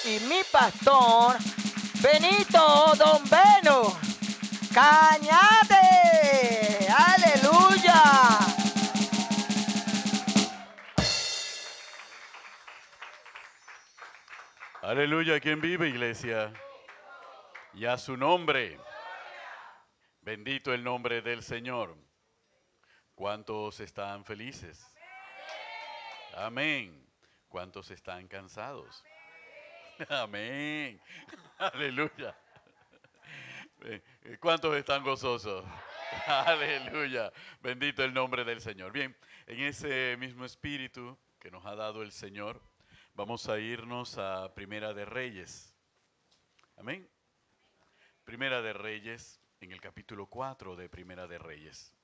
y mi pastor, Benito Don Beno Cañate. Aleluya. Aleluya, ¿quién vive, iglesia? Y a su nombre. Bendito el nombre del Señor. ¿Cuántos están felices? Amén. ¿Cuántos están cansados? Amén. Aleluya. ¿Cuántos están gozosos? Aleluya. Bendito el nombre del Señor. Bien, en ese mismo espíritu que nos ha dado el Señor, vamos a irnos a Primera de Reyes. Amén. Primera de Reyes, en el capítulo 4 de Primera de Reyes,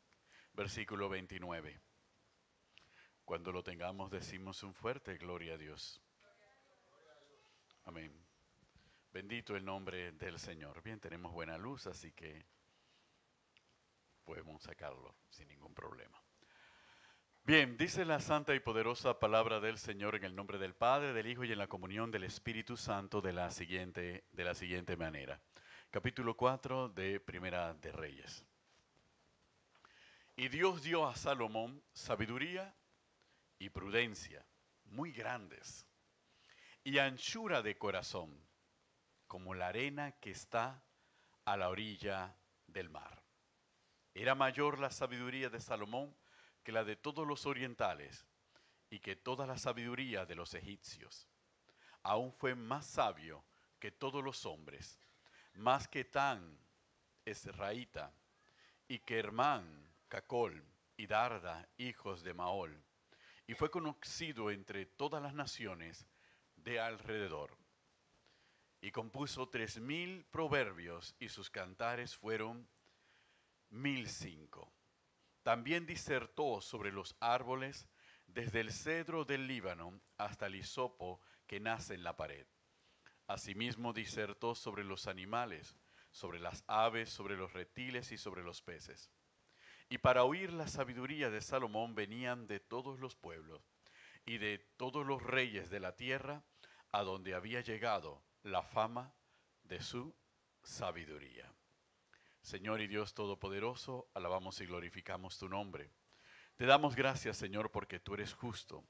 versículo 29. Cuando lo tengamos decimos un fuerte gloria a Dios. Amén. Bendito el nombre del Señor. Bien, tenemos buena luz, así que podemos sacarlo sin ningún problema. Bien, dice la santa y poderosa palabra del Señor en el nombre del Padre, del Hijo y en la comunión del Espíritu Santo de la siguiente manera. Capítulo 4 de Primera de Reyes. Y Dios dio a Salomón sabiduría y prudencia muy grandes y anchura de corazón, como la arena que está a la orilla del mar. Era mayor la sabiduría de Salomón que la de todos los orientales y que toda la sabiduría de los egipcios. Aún fue más sabio que todos los hombres, más que Tan, Esraíta, y que Hermán, Cacol y Darda, hijos de Maol, y fue conocido entre todas las naciones de alrededor. Y compuso 3000 proverbios, y sus cantares fueron 1005. También disertó sobre los árboles, desde el cedro del Líbano hasta el hisopo que nace en la pared. Asimismo disertó sobre los animales, sobre las aves, sobre los reptiles y sobre los peces. Y para oír la sabiduría de Salomón venían de todos los pueblos y de todos los reyes de la tierra, a donde había llegado la fama de su sabiduría. Señor y Dios Todopoderoso, alabamos y glorificamos tu nombre. Te damos gracias, Señor, porque tú eres justo,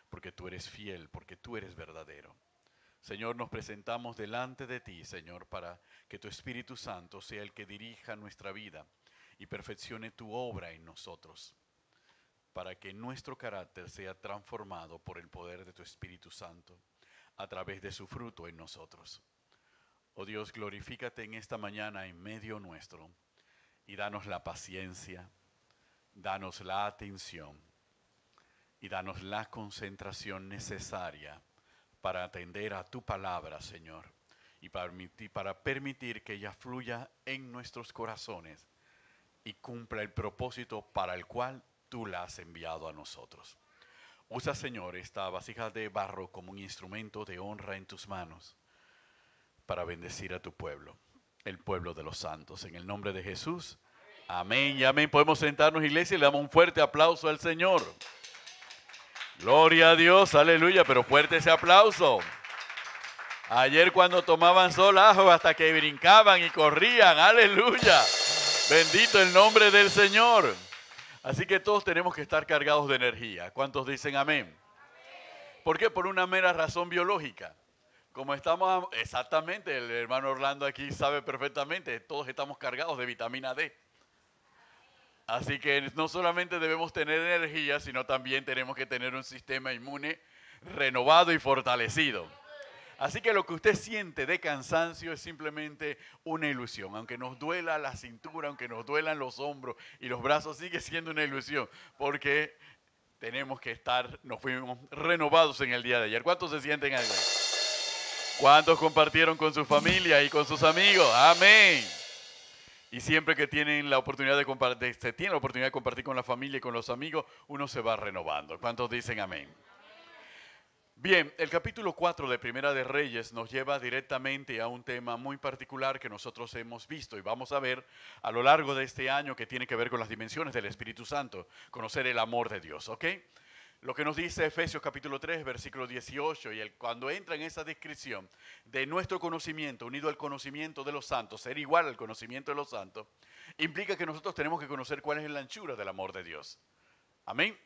porque tú eres fiel, porque tú eres verdadero. Señor, nos presentamos delante de ti, Señor, para que tu Espíritu Santo sea el que dirija nuestra vida y perfeccione tu obra en nosotros, para que nuestro carácter sea transformado por el poder de tu Espíritu Santo a través de su fruto en nosotros. Oh Dios, glorifícate en esta mañana en medio nuestro y danos la paciencia, danos la atención y danos la concentración necesaria para atender a tu palabra, Señor, y para permitir que ella fluya en nuestros corazones y cumpla el propósito para el cual tú la has enviado a nosotros. Usa, Señor, esta vasija de barro como un instrumento de honra en tus manos para bendecir a tu pueblo, el pueblo de los santos. En el nombre de Jesús, amén y amén. Podemos sentarnos, iglesia, y le damos un fuerte aplauso al Señor. Gloria a Dios, aleluya, pero fuerte ese aplauso. Ayer cuando tomaban sol, ajo, hasta que brincaban y corrían, aleluya. Bendito el nombre del Señor. Así que todos tenemos que estar cargados de energía. ¿Cuántos dicen amén? ¿Por qué? Por una mera razón biológica. Como estamos, exactamente, el hermano Orlando aquí sabe perfectamente, todos estamos cargados de vitamina D. Así que no solamente debemos tener energía, sino también tenemos que tener un sistema inmune renovado y fortalecido. Así que lo que usted siente de cansancio es simplemente una ilusión. Aunque nos duela la cintura, aunque nos duelan los hombros y los brazos, sigue siendo una ilusión. Porque tenemos que nos fuimos renovados en el día de ayer. ¿Cuántos se sienten así? ¿Cuántos compartieron con su familia y con sus amigos? Amén. Y siempre que tienen la oportunidad de compartir, se tiene la oportunidad de compartir con la familia y con los amigos, uno se va renovando. ¿Cuántos dicen amén? Bien, el capítulo 4 de Primera de Reyes nos lleva directamente a un tema muy particular que nosotros hemos visto y vamos a ver a lo largo de este año que tiene que ver con las dimensiones del Espíritu Santo, conocer el amor de Dios, ¿ok? lo que nos dice Efesios capítulo 3, versículo 18, y cuando entra en esa descripción de nuestro conocimiento, unido al conocimiento de los santos, ser igual al conocimiento de los santos, implica que nosotros tenemos que conocer cuál es la anchura del amor de Dios. Amén.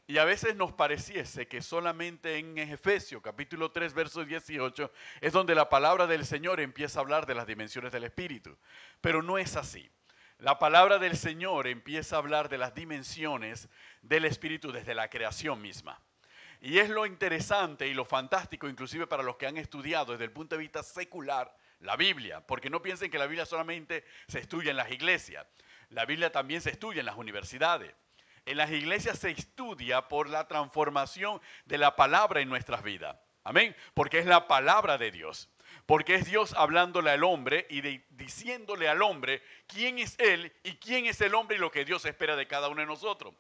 Y a veces nos pareciese que solamente en Efesios capítulo 3, verso 18, es donde la palabra del Señor empieza a hablar de las dimensiones del Espíritu. Pero no es así. La palabra del Señor empieza a hablar de las dimensiones del Espíritu desde la creación misma. Y es lo interesante y lo fantástico, inclusive para los que han estudiado desde el punto de vista secular, la Biblia. Porque no piensen que la Biblia solamente se estudia en las iglesias. La Biblia también se estudia en las universidades. En las iglesias se estudia por la transformación de la palabra en nuestras vidas. Amén. Porque es la palabra de Dios. Porque es Dios hablándole al hombre y diciéndole al hombre quién es Él y quién es el hombre y lo que Dios espera de cada uno de nosotros.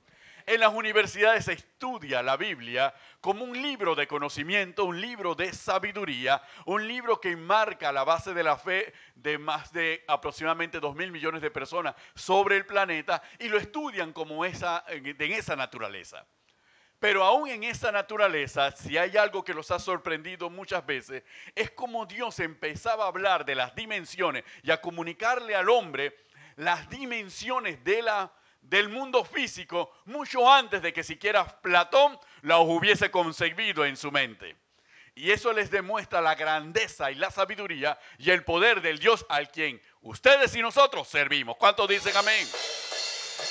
En las universidades se estudia la Biblia como un libro de conocimiento, un libro de sabiduría, un libro que marca la base de la fe de más de aproximadamente 2.000 millones de personas sobre el planeta y lo estudian como en esa naturaleza. Pero aún en esa naturaleza, si hay algo que los ha sorprendido muchas veces, es como Dios empezaba a hablar de las dimensiones y a comunicarle al hombre las dimensiones del mundo físico mucho antes de que siquiera Platón las hubiese concebido en su mente. Y eso les demuestra la grandeza y la sabiduría y el poder del Dios al quien ustedes y nosotros servimos. ¿Cuántos dicen amén?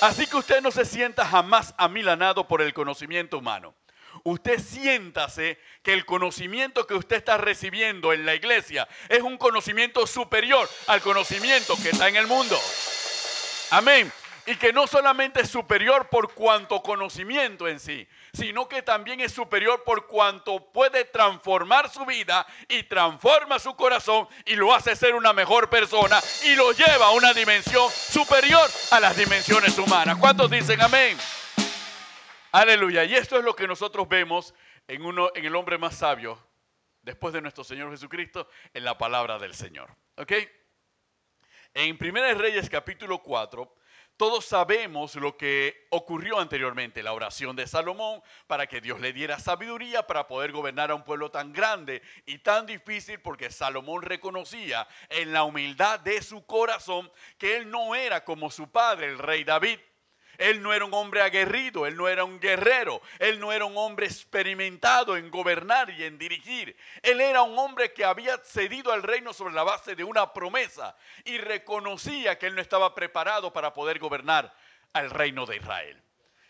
Así que usted no se sienta jamás amilanado por el conocimiento humano. Usted siéntase que el conocimiento que usted está recibiendo en la iglesia es un conocimiento superior al conocimiento que está en el mundo. Amén. Y que no solamente es superior por cuanto conocimiento en sí, sino que también es superior por cuanto puede transformar su vida y transforma su corazón y lo hace ser una mejor persona y lo lleva a una dimensión superior a las dimensiones humanas. ¿Cuántos dicen amén? Aleluya. Y esto es lo que nosotros vemos en el hombre más sabio, después de nuestro Señor Jesucristo, en la palabra del Señor. ¿Ok? En 1 Reyes capítulo 4, todos sabemos lo que ocurrió anteriormente, la oración de Salomón para que Dios le diera sabiduría para poder gobernar a un pueblo tan grande y tan difícil, porque Salomón reconocía en la humildad de su corazón que él no era como su padre, el rey David. Él no era un hombre aguerrido, él no era un guerrero, él no era un hombre experimentado en gobernar y en dirigir. Él era un hombre que había cedido al reino sobre la base de una promesa y reconocía que él no estaba preparado para poder gobernar al reino de Israel.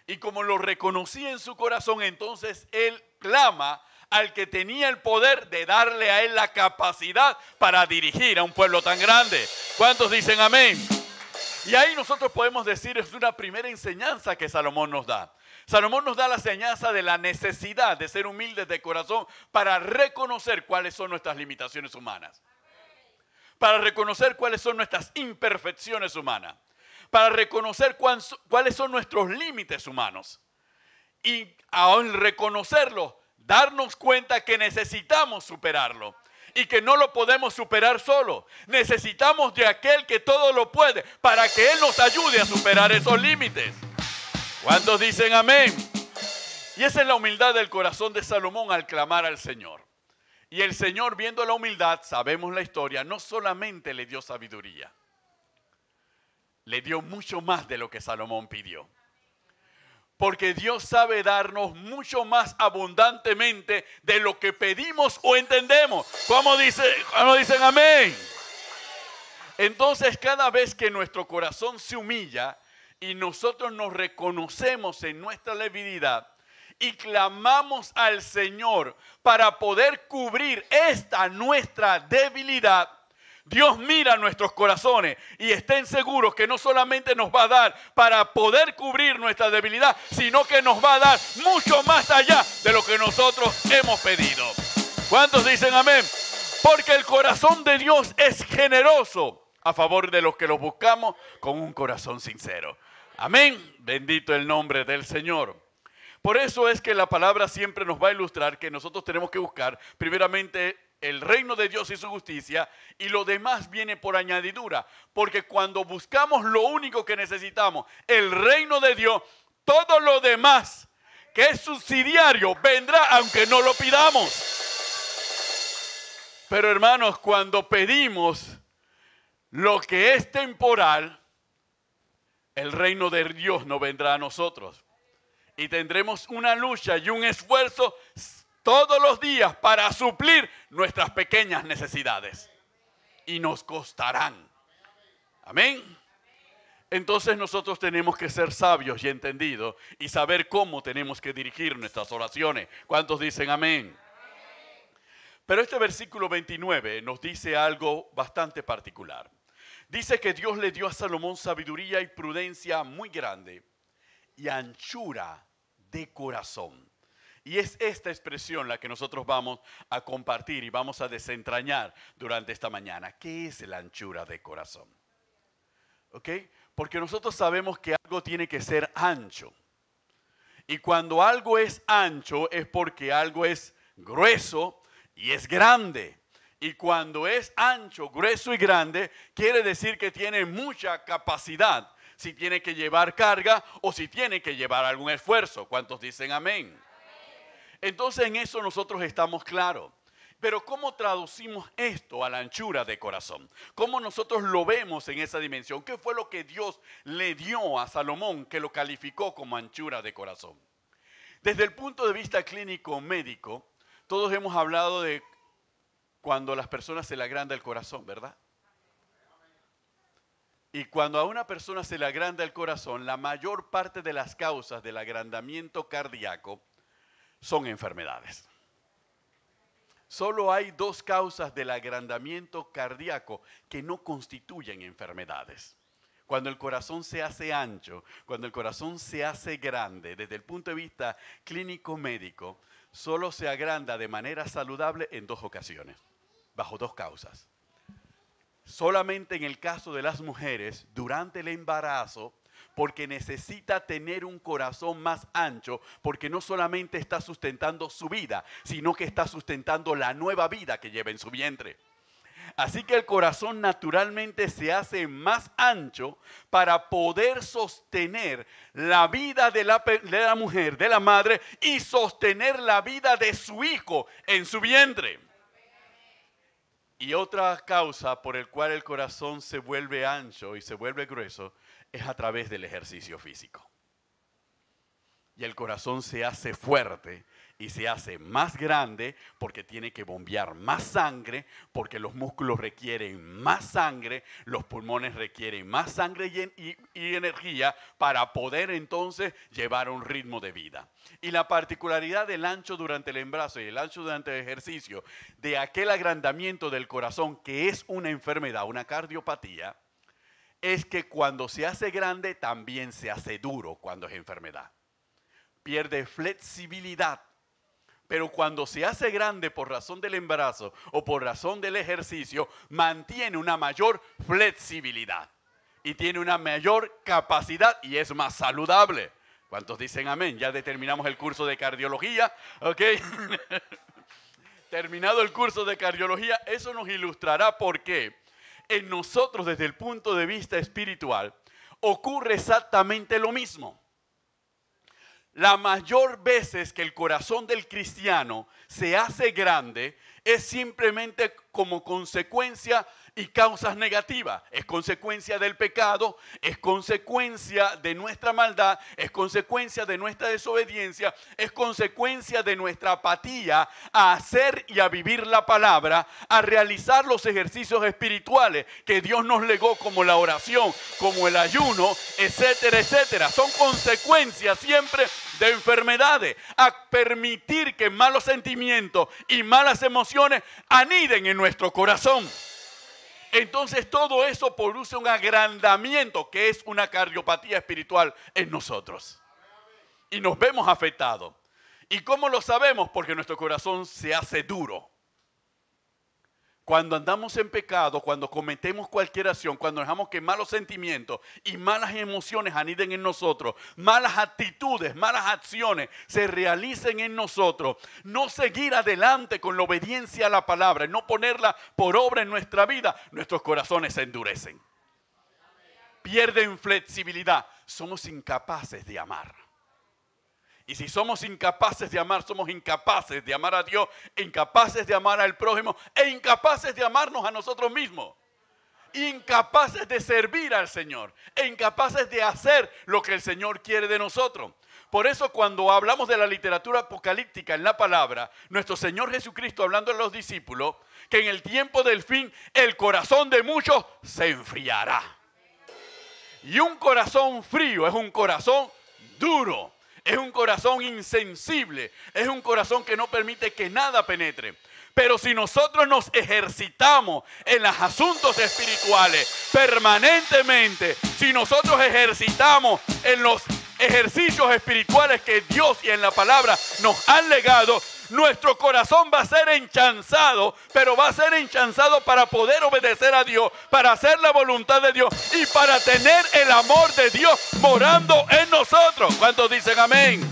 Y como lo reconocía en su corazón, entonces él clama al que tenía el poder de darle a él la capacidad para dirigir a un pueblo tan grande. ¿Cuántos dicen amén? Y ahí nosotros podemos decir, es una primera enseñanza que Salomón nos da. Salomón nos da la enseñanza de la necesidad de ser humildes de corazón para reconocer cuáles son nuestras limitaciones humanas. Para reconocer cuáles son nuestras imperfecciones humanas. Para reconocer cuáles son nuestros límites humanos. Y al reconocerlo, darnos cuenta que necesitamos superarlo. Y que no lo podemos superar solo. Necesitamos de aquel que todo lo puede para que Él nos ayude a superar esos límites. ¿Cuántos dicen amén? Y esa es la humildad del corazón de Salomón al clamar al Señor. Y el Señor, viendo la humildad, sabemos la historia, no solamente le dio sabiduría, le dio mucho más de lo que Salomón pidió. Porque Dios sabe darnos mucho más abundantemente de lo que pedimos o entendemos. ¿Cómo dicen amén? Entonces, cada vez que nuestro corazón se humilla y nosotros nos reconocemos en nuestra debilidad y clamamos al Señor para poder cubrir esta nuestra debilidad, Dios mira nuestros corazones y estén seguros que no solamente nos va a dar para poder cubrir nuestra debilidad, sino que nos va a dar mucho más allá de lo que nosotros hemos pedido. ¿Cuántos dicen amén? Porque el corazón de Dios es generoso a favor de los que los buscamos con un corazón sincero. Amén. Bendito el nombre del Señor. Por eso es que la palabra siempre nos va a ilustrar que nosotros tenemos que buscar primeramente el reino de Dios y su justicia, y lo demás viene por añadidura, porque cuando buscamos lo único que necesitamos, el reino de Dios, todo lo demás que es subsidiario, vendrá aunque no lo pidamos. Pero hermanos, cuando pedimos lo que es temporal, el reino de Dios no vendrá a nosotros. Y tendremos una lucha y un esfuerzo todos los días para suplir nuestras pequeñas necesidades. Y nos costarán. Amén. Entonces nosotros tenemos que ser sabios y entendidos y saber cómo tenemos que dirigir nuestras oraciones. ¿Cuántos dicen amén? Pero este versículo 29 nos dice algo bastante particular. Dice que Dios le dio a Salomón sabiduría y prudencia muy grande y anchura de corazón. Y es esta expresión la que nosotros vamos a compartir y vamos a desentrañar durante esta mañana. ¿Qué es la anchura de corazón? ¿Ok? Porque nosotros sabemos que algo tiene que ser ancho. Y cuando algo es ancho es porque algo es grueso y es grande. Y cuando es ancho, grueso y grande, quiere decir que tiene mucha capacidad. Si tiene que llevar carga o si tiene que llevar algún esfuerzo. ¿Cuántos dicen amén? Entonces en eso nosotros estamos claros. Pero ¿cómo traducimos esto a la anchura de corazón? ¿Cómo nosotros lo vemos en esa dimensión? ¿Qué fue lo que Dios le dio a Salomón que lo calificó como anchura de corazón? Desde el punto de vista clínico médico, todos hemos hablado de cuando a las personas se le agranda el corazón, ¿verdad? Y cuando a una persona se le agranda el corazón, la mayor parte de las causas del agrandamiento cardíaco son enfermedades. Solo hay dos causas del agrandamiento cardíaco que no constituyen enfermedades. Cuando el corazón se hace ancho, cuando el corazón se hace grande, desde el punto de vista clínico médico, solo se agranda de manera saludable en dos ocasiones, bajo dos causas. Solamente en el caso de las mujeres, durante el embarazo, porque necesita tener un corazón más ancho, porque no solamente está sustentando su vida, sino que está sustentando la nueva vida que lleva en su vientre. Así que el corazón naturalmente se hace más ancho para poder sostener la vida de la mujer, de la madre, y sostener la vida de su hijo en su vientre. Y otra causa por la cual el corazón se vuelve ancho y se vuelve grueso es a través del ejercicio físico. Y el corazón se hace fuerte y se hace más grande porque tiene que bombear más sangre, porque los músculos requieren más sangre, los pulmones requieren más sangre y energía para poder entonces llevar un ritmo de vida. Y la particularidad del ancho durante el embarazo y el ancho durante el ejercicio, de aquel agrandamiento del corazón que es una enfermedad, una cardiopatía, es que cuando se hace grande también se hace duro cuando es enfermedad. Pierde flexibilidad. Pero cuando se hace grande por razón del embarazo o por razón del ejercicio, mantiene una mayor flexibilidad y tiene una mayor capacidad y es más saludable. ¿Cuántos dicen amén? Ya determinamos el curso de cardiología, ¿ok? Terminado el curso de cardiología, eso nos ilustrará por qué en nosotros desde el punto de vista espiritual ocurre exactamente lo mismo. La mayor veces que el corazón del cristiano se hace grande es simplemente como consecuencia y causas negativas. Es consecuencia del pecado, es consecuencia de nuestra maldad, es consecuencia de nuestra desobediencia, es consecuencia de nuestra apatía a hacer y a vivir la palabra, a realizar los ejercicios espirituales que Dios nos legó como la oración, como el ayuno, etcétera, etcétera. Son consecuencias siempre de enfermedades, a permitir que malos sentimientos y malas emociones aniden en nuestro corazón. Entonces todo eso produce un agrandamiento que es una cardiopatía espiritual en nosotros. Y nos vemos afectados. ¿Y cómo lo sabemos? Porque nuestro corazón se hace duro. Cuando andamos en pecado, cuando cometemos cualquier acción, cuando dejamos que malos sentimientos y malas emociones aniden en nosotros, malas actitudes, malas acciones se realicen en nosotros, no seguir adelante con la obediencia a la palabra, no ponerla por obra en nuestra vida, nuestros corazones se endurecen. Pierden flexibilidad, somos incapaces de amar. Y si somos incapaces de amar, somos incapaces de amar a Dios, incapaces de amar al prójimo e incapaces de amarnos a nosotros mismos. Incapaces de servir al Señor e incapaces de hacer lo que el Señor quiere de nosotros. Por eso cuando hablamos de la literatura apocalíptica en la palabra, nuestro Señor Jesucristo hablando a los discípulos, que en el tiempo del fin el corazón de muchos se enfriará. Y un corazón frío es un corazón duro, es un corazón insensible, es un corazón que no permite que nada penetre. Pero si nosotros nos ejercitamos en los asuntos espirituales permanentemente, si nosotros ejercitamos en los ejercicios espirituales que Dios y en la palabra nos han legado, nuestro corazón va a ser enchanzado, pero va a ser enchanzado para poder obedecer a Dios, para hacer la voluntad de Dios y para tener el amor de Dios morando en nosotros. ¿Cuántos dicen amén?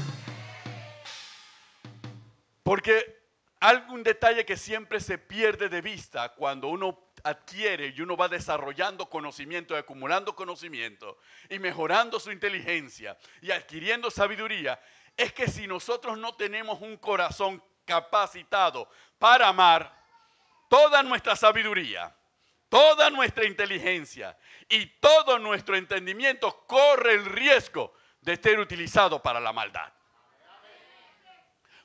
Porque algún detalle que siempre se pierde de vista cuando uno adquiere y uno va desarrollando conocimiento, acumulando conocimiento y mejorando su inteligencia y adquiriendo sabiduría, es que si nosotros no tenemos un corazón capacitado para amar, toda nuestra sabiduría, toda nuestra inteligencia y todo nuestro entendimiento corre el riesgo de ser utilizado para la maldad.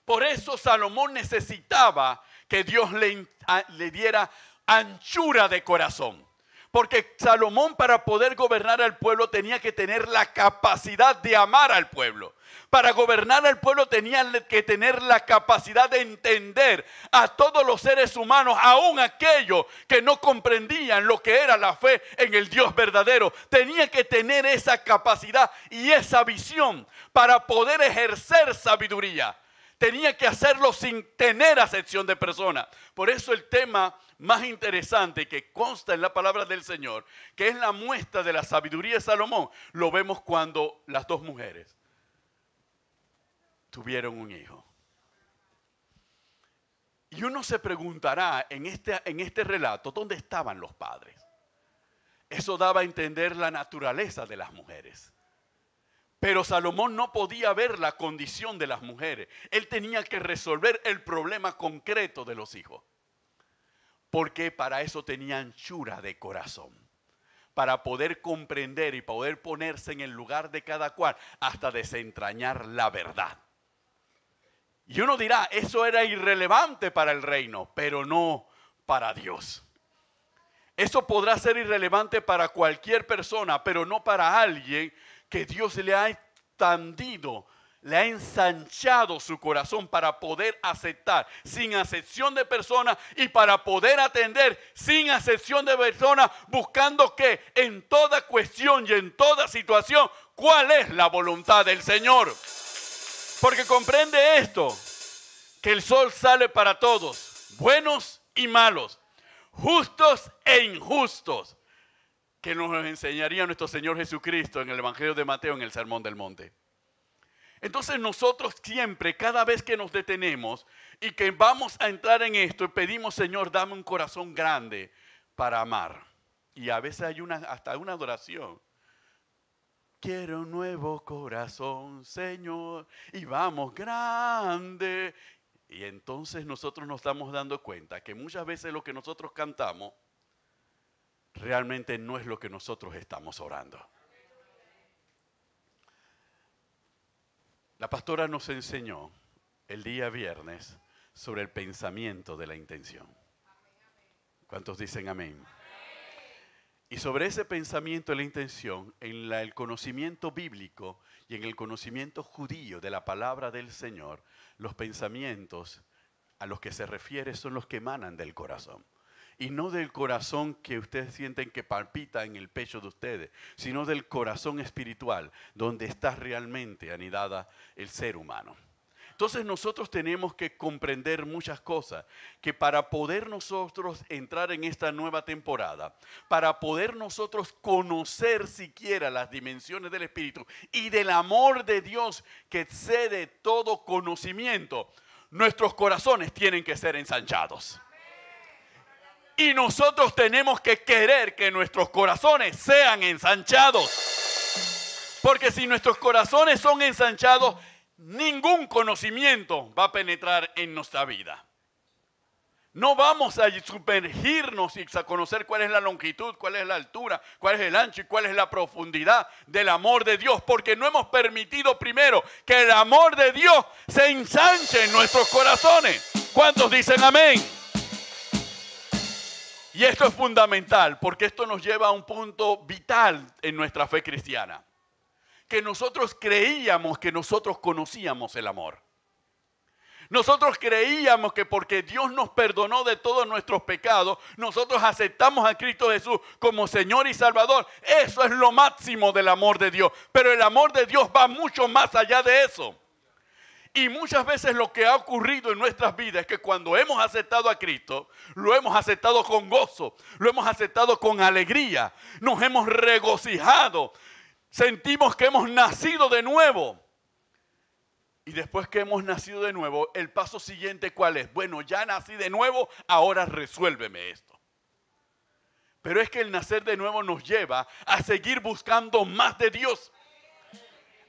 Por eso Salomón necesitaba que Dios le diera anchura de corazón. Porque Salomón, para poder gobernar al pueblo, tenía que tener la capacidad de amar al pueblo. Para gobernar al pueblo tenía que tener la capacidad de entender a todos los seres humanos, aun aquellos que no comprendían lo que era la fe en el Dios verdadero. Tenía que tener esa capacidad y esa visión para poder ejercer sabiduría. Tenía que hacerlo sin tener acepción de persona. Por eso el tema más interesante que consta en la palabra del Señor, que es la muestra de la sabiduría de Salomón, lo vemos cuando las dos mujeres tuvieron un hijo. Y uno se preguntará en este relato, ¿dónde estaban los padres? Eso daba a entender la naturaleza de las mujeres. Pero Salomón no podía ver la condición de las mujeres. Él tenía que resolver el problema concreto de los hijos. Porque para eso tenía anchura de corazón. Para poder comprender y poder ponerse en el lugar de cada cual hasta desentrañar la verdad. Y uno dirá, eso era irrelevante para el reino, pero no para Dios. Eso podrá ser irrelevante para cualquier persona, pero no para alguien que Dios le ha expandido, le ha ensanchado su corazón para poder aceptar sin acepción de persona y para poder atender sin acepción de persona, buscando que en toda cuestión y en toda situación, ¿cuál es la voluntad del Señor? Porque comprende esto, que el sol sale para todos, buenos y malos, justos e injustos, que nos enseñaría nuestro Señor Jesucristo en el Evangelio de Mateo en el Sermón del Monte. Entonces nosotros siempre, cada vez que nos detenemos y que vamos a entrar en esto, pedimos, Señor, dame un corazón grande para amar. Y a veces hay hasta una adoración. Quiero un nuevo corazón, Señor, y vamos grande. Y entonces nosotros nos estamos dando cuenta que muchas veces lo que nosotros cantamos realmente no es lo que nosotros estamos orando. La pastora nos enseñó el día viernes sobre el pensamiento de la intención. ¿Cuántos dicen amén? Y sobre ese pensamiento de la intención, en el conocimiento bíblico y en el conocimiento judío de la palabra del Señor, los pensamientos a los que se refiere son los que emanan del corazón. Y no del corazón que ustedes sienten que palpita en el pecho de ustedes, sino del corazón espiritual, donde está realmente anidada el ser humano. Entonces nosotros tenemos que comprender muchas cosas, que para poder nosotros entrar en esta nueva temporada, para poder nosotros conocer siquiera las dimensiones del Espíritu y del amor de Dios que excede todo conocimiento, nuestros corazones tienen que ser ensanchados. Y nosotros tenemos que querer que nuestros corazones sean ensanchados. Porque si nuestros corazones son ensanchados, ningún conocimiento va a penetrar en nuestra vida. No vamos a sumergirnos y a conocer cuál es la longitud, cuál es la altura, cuál es el ancho y cuál es la profundidad del amor de Dios, porque no hemos permitido primero que el amor de Dios se ensanche en nuestros corazones. ¿Cuántos dicen amén? Y esto es fundamental, porque esto nos lleva a un punto vital en nuestra fe cristiana. Que nosotros creíamos que nosotros conocíamos el amor. Nosotros creíamos que porque Dios nos perdonó de todos nuestros pecados, nosotros aceptamos a Cristo Jesús como Señor y Salvador. Eso es lo máximo del amor de Dios. Pero el amor de Dios va mucho más allá de eso. Y muchas veces lo que ha ocurrido en nuestras vidas es que cuando hemos aceptado a Cristo, lo hemos aceptado con gozo, lo hemos aceptado con alegría, nos hemos regocijado, sentimos que hemos nacido de nuevo. Y después que hemos nacido de nuevo, el paso siguiente, ¿cuál es? Bueno, ya nací de nuevo, ahora resuélveme esto. Pero es que el nacer de nuevo nos lleva a seguir buscando más de Dios,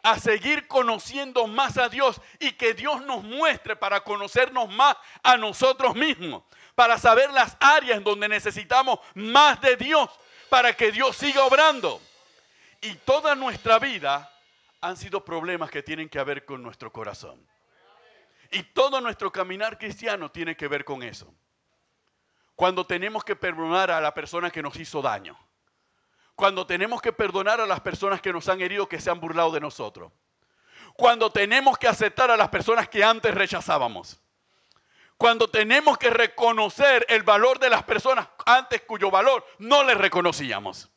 a seguir conociendo más a Dios y que Dios nos muestre para conocernos más a nosotros mismos, para saber las áreas en donde necesitamos más de Dios, para que Dios siga obrando. Y toda nuestra vida han sido problemas que tienen que ver con nuestro corazón. Y todo nuestro caminar cristiano tiene que ver con eso. Cuando tenemos que perdonar a la persona que nos hizo daño. Cuando tenemos que perdonar a las personas que nos han herido, que se han burlado de nosotros. Cuando tenemos que aceptar a las personas que antes rechazábamos. Cuando tenemos que reconocer el valor de las personas antes cuyo valor no les reconocíamos.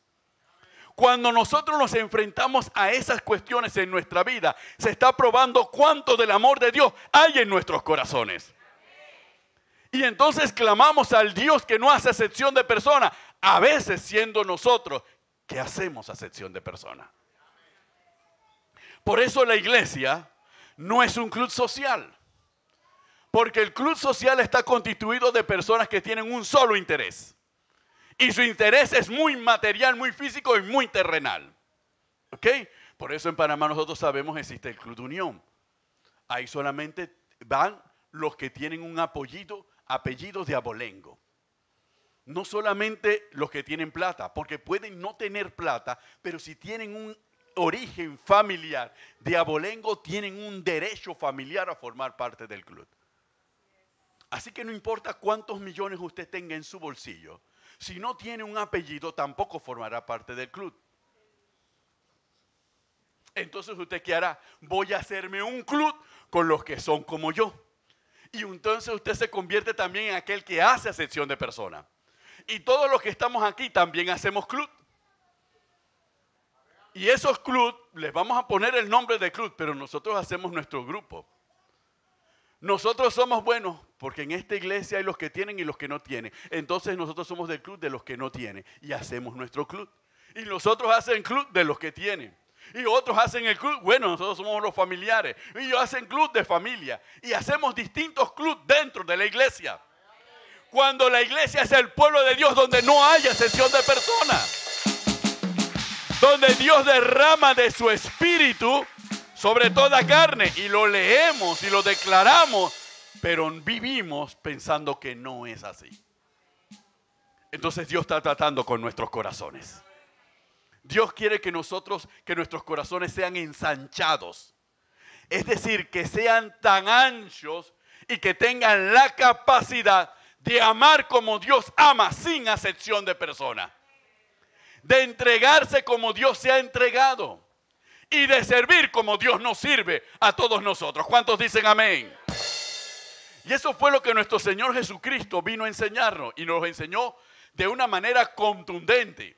Cuando nosotros nos enfrentamos a esas cuestiones en nuestra vida, se está probando cuánto del amor de Dios hay en nuestros corazones. Y entonces clamamos al Dios que no hace acepción de personas, a veces siendo nosotros que hacemos acepción de personas. Por eso la iglesia no es un club social, porque el club social está constituido de personas que tienen un solo interés. Y su interés es muy material, muy físico y muy terrenal. ¿Ok? Por eso en Panamá nosotros sabemos que existe el Club de Unión. Ahí solamente van los que tienen un apellido de abolengo. No solamente los que tienen plata, porque pueden no tener plata, pero si tienen un origen familiar de abolengo, tienen un derecho familiar a formar parte del club. Así que no importa cuántos millones usted tenga en su bolsillo, si no tiene un apellido, tampoco formará parte del club. Entonces, ¿usted qué hará? Voy a hacerme un club con los que son como yo. Y entonces usted se convierte también en aquel que hace acepción de personas. Y todos los que estamos aquí también hacemos club. Y esos clubs, les vamos a poner el nombre de club, pero nosotros hacemos nuestro grupo. Nosotros somos buenos porque en esta iglesia hay los que tienen y los que no tienen. Entonces nosotros somos del club de los que no tienen y hacemos nuestro club. Y los otros hacen club de los que tienen. Y otros hacen el club, bueno, nosotros somos los familiares. Y ellos hacen club de familia. Y hacemos distintos clubes dentro de la iglesia. Cuando la iglesia es el pueblo de Dios donde no hay excepción de personas. Donde Dios derrama de su espíritu sobre toda carne, y lo leemos y lo declaramos, pero vivimos pensando que no es así. Entonces Dios está tratando con nuestros corazones. Dios quiere que nuestros corazones sean ensanchados. Es decir, que sean tan anchos y que tengan la capacidad de amar como Dios ama, sin acepción de persona. De entregarse como Dios se ha entregado. Y de servir como Dios nos sirve a todos nosotros. ¿Cuántos dicen amén? Y eso fue lo que nuestro Señor Jesucristo vino a enseñarnos. Y nos enseñó de una manera contundente.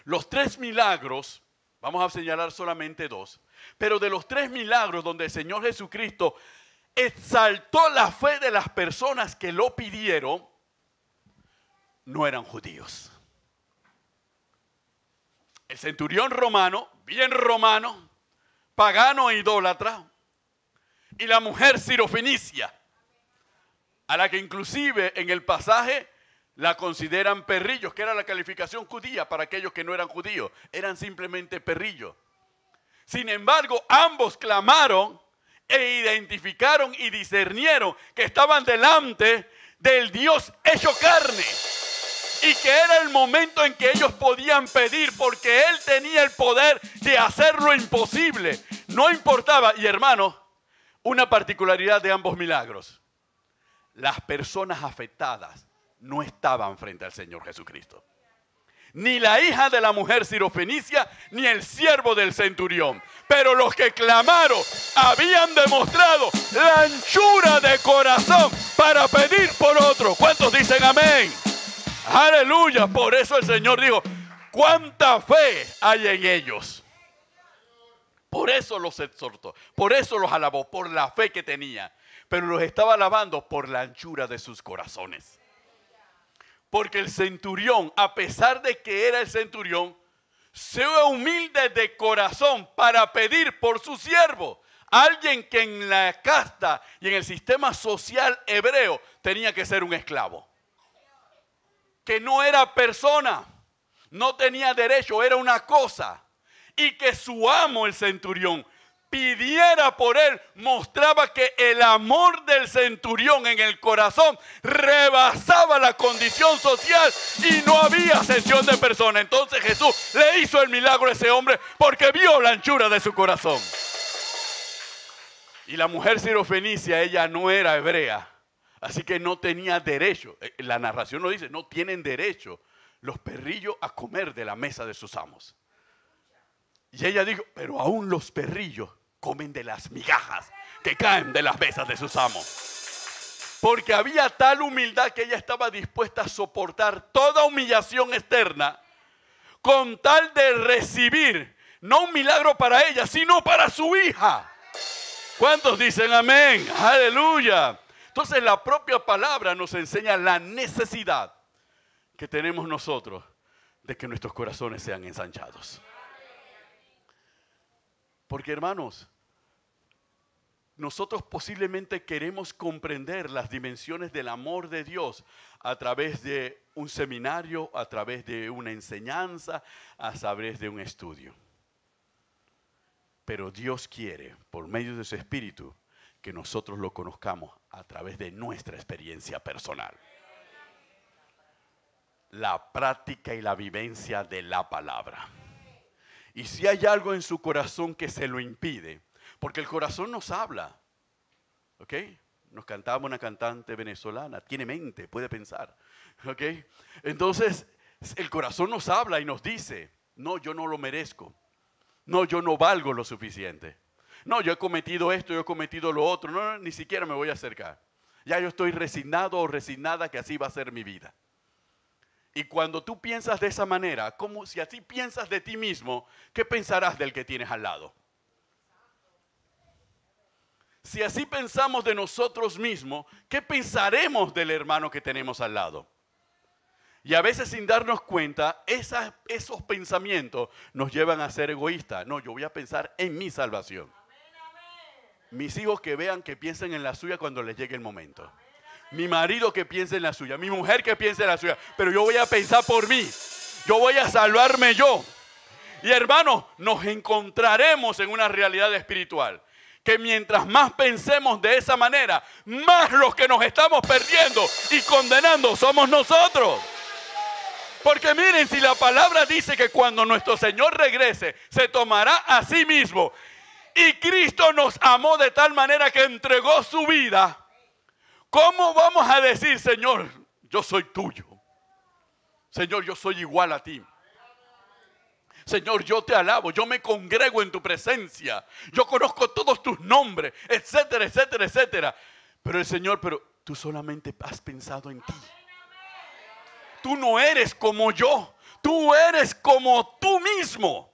Los 3 milagros, vamos a señalar solamente 2. Pero de los 3 milagros donde el Señor Jesucristo exaltó la fe de las personas que lo pidieron, no eran judíos. El centurión romano, bien romano, pagano e idólatra, y la mujer sirofenicia, a la que inclusive en el pasaje la consideran perrillos, que era la calificación judía para aquellos que no eran judíos, eran simplemente perrillos. Sin embargo, ambos clamaron e identificaron y discernieron que estaban delante del Dios hecho carne y que era el momento en que ellos podían pedir porque Él tenía el poder de hacer lo imposible. No importaba, y hermanos, una particularidad de ambos milagros. Las personas afectadas no estaban frente al Señor Jesucristo. Ni la hija de la mujer sirofenicia, ni el siervo del centurión. Pero los que clamaron habían demostrado la anchura de corazón para pedir por otro. ¿Cuántos dicen amén? Aleluya. Por eso el Señor dijo, ¿cuánta fe hay en ellos? Por eso los exhortó, por eso los alabó, por la fe que tenía. Pero los estaba alabando por la anchura de sus corazones. Porque el centurión, a pesar de que era el centurión, se fue humilde de corazón para pedir por su siervo. Alguien que en la casta y en el sistema social hebreo tenía que ser un esclavo. Que no era persona, no tenía derecho, era una cosa. Y que su amo, el centurión, pidiera por él, mostraba que el amor del centurión en el corazón rebasaba la condición social y no había excepción de persona. Entonces Jesús le hizo el milagro a ese hombre porque vio la anchura de su corazón. Y la mujer sirofenicia, ella no era hebrea, así que no tenía derecho. La narración lo dice, no tienen derecho los perrillos a comer de la mesa de sus amos. Y ella dijo, pero aún los perrillos comen de las migajas que caen de las mesas de sus amos. Porque había tal humildad que ella estaba dispuesta a soportar toda humillación externa con tal de recibir, no un milagro para ella, sino para su hija. ¿Cuántos dicen amén? Aleluya. Entonces la propia palabra nos enseña la necesidad que tenemos nosotros de que nuestros corazones sean ensanchados. Porque hermanos, nosotros posiblemente queremos comprender las dimensiones del amor de Dios a través de un seminario, a través de una enseñanza, a través de un estudio. Pero Dios quiere, por medio de su Espíritu, que nosotros lo conozcamos a través de nuestra experiencia personal. La práctica y la vivencia de la palabra. Y si hay algo en su corazón que se lo impide, porque el corazón nos habla, ¿ok? Nos cantaba una cantante venezolana, tiene mente, puede pensar, ¿ok? Entonces, el corazón nos habla y nos dice, no, yo no lo merezco, no, yo no valgo lo suficiente, no, yo he cometido esto, yo he cometido lo otro, no, ni siquiera me voy a acercar. Ya yo estoy resignado o resignada que así va a ser mi vida. Y cuando tú piensas de esa manera, como si así piensas de ti mismo, ¿qué pensarás del que tienes al lado? Si así pensamos de nosotros mismos, ¿qué pensaremos del hermano que tenemos al lado? Y a veces sin darnos cuenta, esos pensamientos nos llevan a ser egoístas. No, yo voy a pensar en mi salvación. Mis hijos que vean, que piensen en la suya cuando les llegue el momento. Mi marido que piense en la suya, mi mujer que piense en la suya, pero yo voy a pensar por mí, yo voy a salvarme yo. Y hermanos, nos encontraremos en una realidad espiritual, que mientras más pensemos de esa manera, más los que nos estamos perdiendo y condenando somos nosotros. Porque miren, si la palabra dice que cuando nuestro Señor regrese, se tomará a sí mismo, y Cristo nos amó de tal manera que entregó su vida, ¿cómo vamos a decir, Señor, yo soy tuyo? Señor, yo soy igual a ti. Señor, yo te alabo, yo me congrego en tu presencia. Yo conozco todos tus nombres, etcétera, etcétera, etcétera. Pero el Señor, pero tú solamente has pensado en ti. Tú no eres como yo. Tú eres como tú mismo.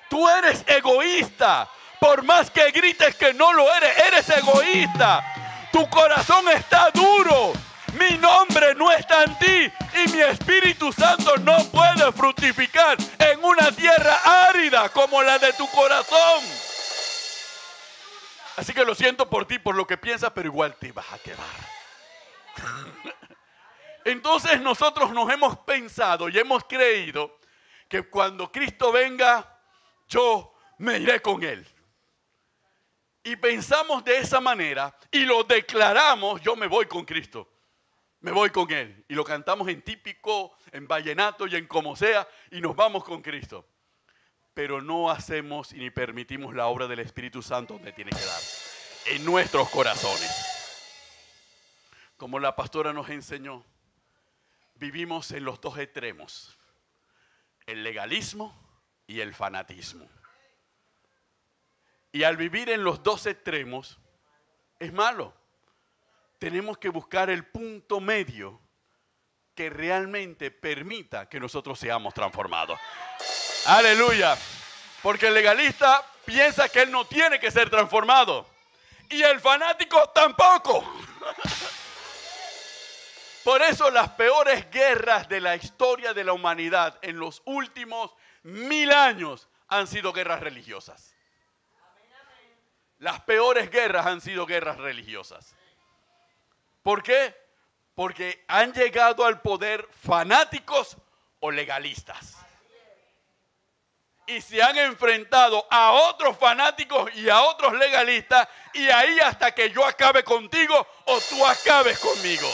Tú eres egoísta. Por más que grites que no lo eres, eres egoísta. Tu corazón está duro. Mi nombre no está en ti. Y mi Espíritu Santo no puede fructificar en una tierra árida como la de tu corazón. Así que lo siento por ti, por lo que piensas, pero igual te vas a quedar. Entonces nosotros nos hemos pensado y hemos creído que cuando Cristo venga, yo me iré con Él. y pensamos de esa manera y lo declaramos, yo me voy con Cristo, me voy con Él. Y lo cantamos en típico, en vallenato y en como sea, y nos vamos con Cristo. Pero no hacemos y ni permitimos la obra del Espíritu Santo donde tiene que dar, en nuestros corazones. Como la pastora nos enseñó, vivimos en los dos extremos, el legalismo y el fanatismo. Y al vivir en los dos extremos, es malo. Tenemos que buscar el punto medio que realmente permita que nosotros seamos transformados. Aleluya. Porque el legalista piensa que él no tiene que ser transformado. Y el fanático tampoco. Por eso las peores guerras de la historia de la humanidad en los últimos 1000 años han sido guerras religiosas. Las peores guerras han sido guerras religiosas. ¿Por qué? Porque han llegado al poder fanáticos o legalistas. Y se han enfrentado a otros fanáticos y a otros legalistas, y ahí hasta que yo acabe contigo o tú acabes conmigo.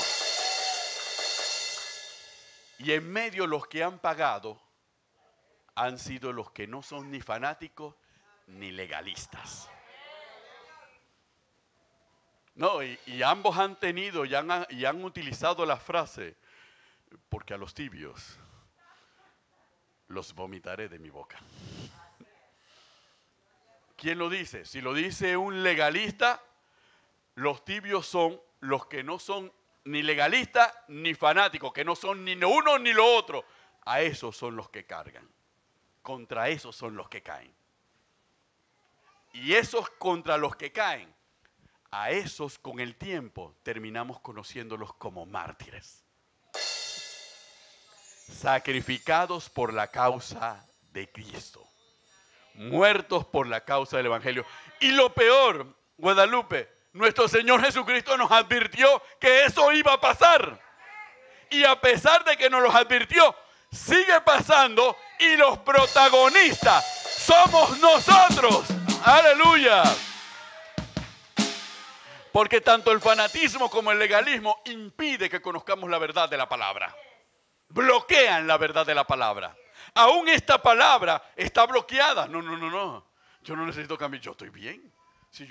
Y en medio los que han pagado han sido los que no son ni fanáticos ni legalistas. No, y ambos han tenido y han utilizado la frase, porque a los tibios los vomitaré de mi boca. ¿Quién lo dice? Si lo dice un legalista, los tibios son los que no son ni legalistas ni fanáticos, que no son ni lo uno ni lo otro. A esos son los que cargan. Contra esos son los que caen. Y esos contra los que caen, a esos con el tiempo terminamos conociéndolos como mártires. Sacrificados por la causa de Cristo. Muertos por la causa del Evangelio. Y lo peor, Guadalupe, nuestro Señor Jesucristo nos advirtió que eso iba a pasar. Y a pesar de que nos lo advirtió, sigue pasando y los protagonistas somos nosotros. ¡Aleluya! Porque tanto el fanatismo como el legalismo impide que conozcamos la verdad de la palabra. Bloquean la verdad de la palabra. Aún esta palabra está bloqueada. No. Yo no necesito cambiar. Yo estoy bien. Si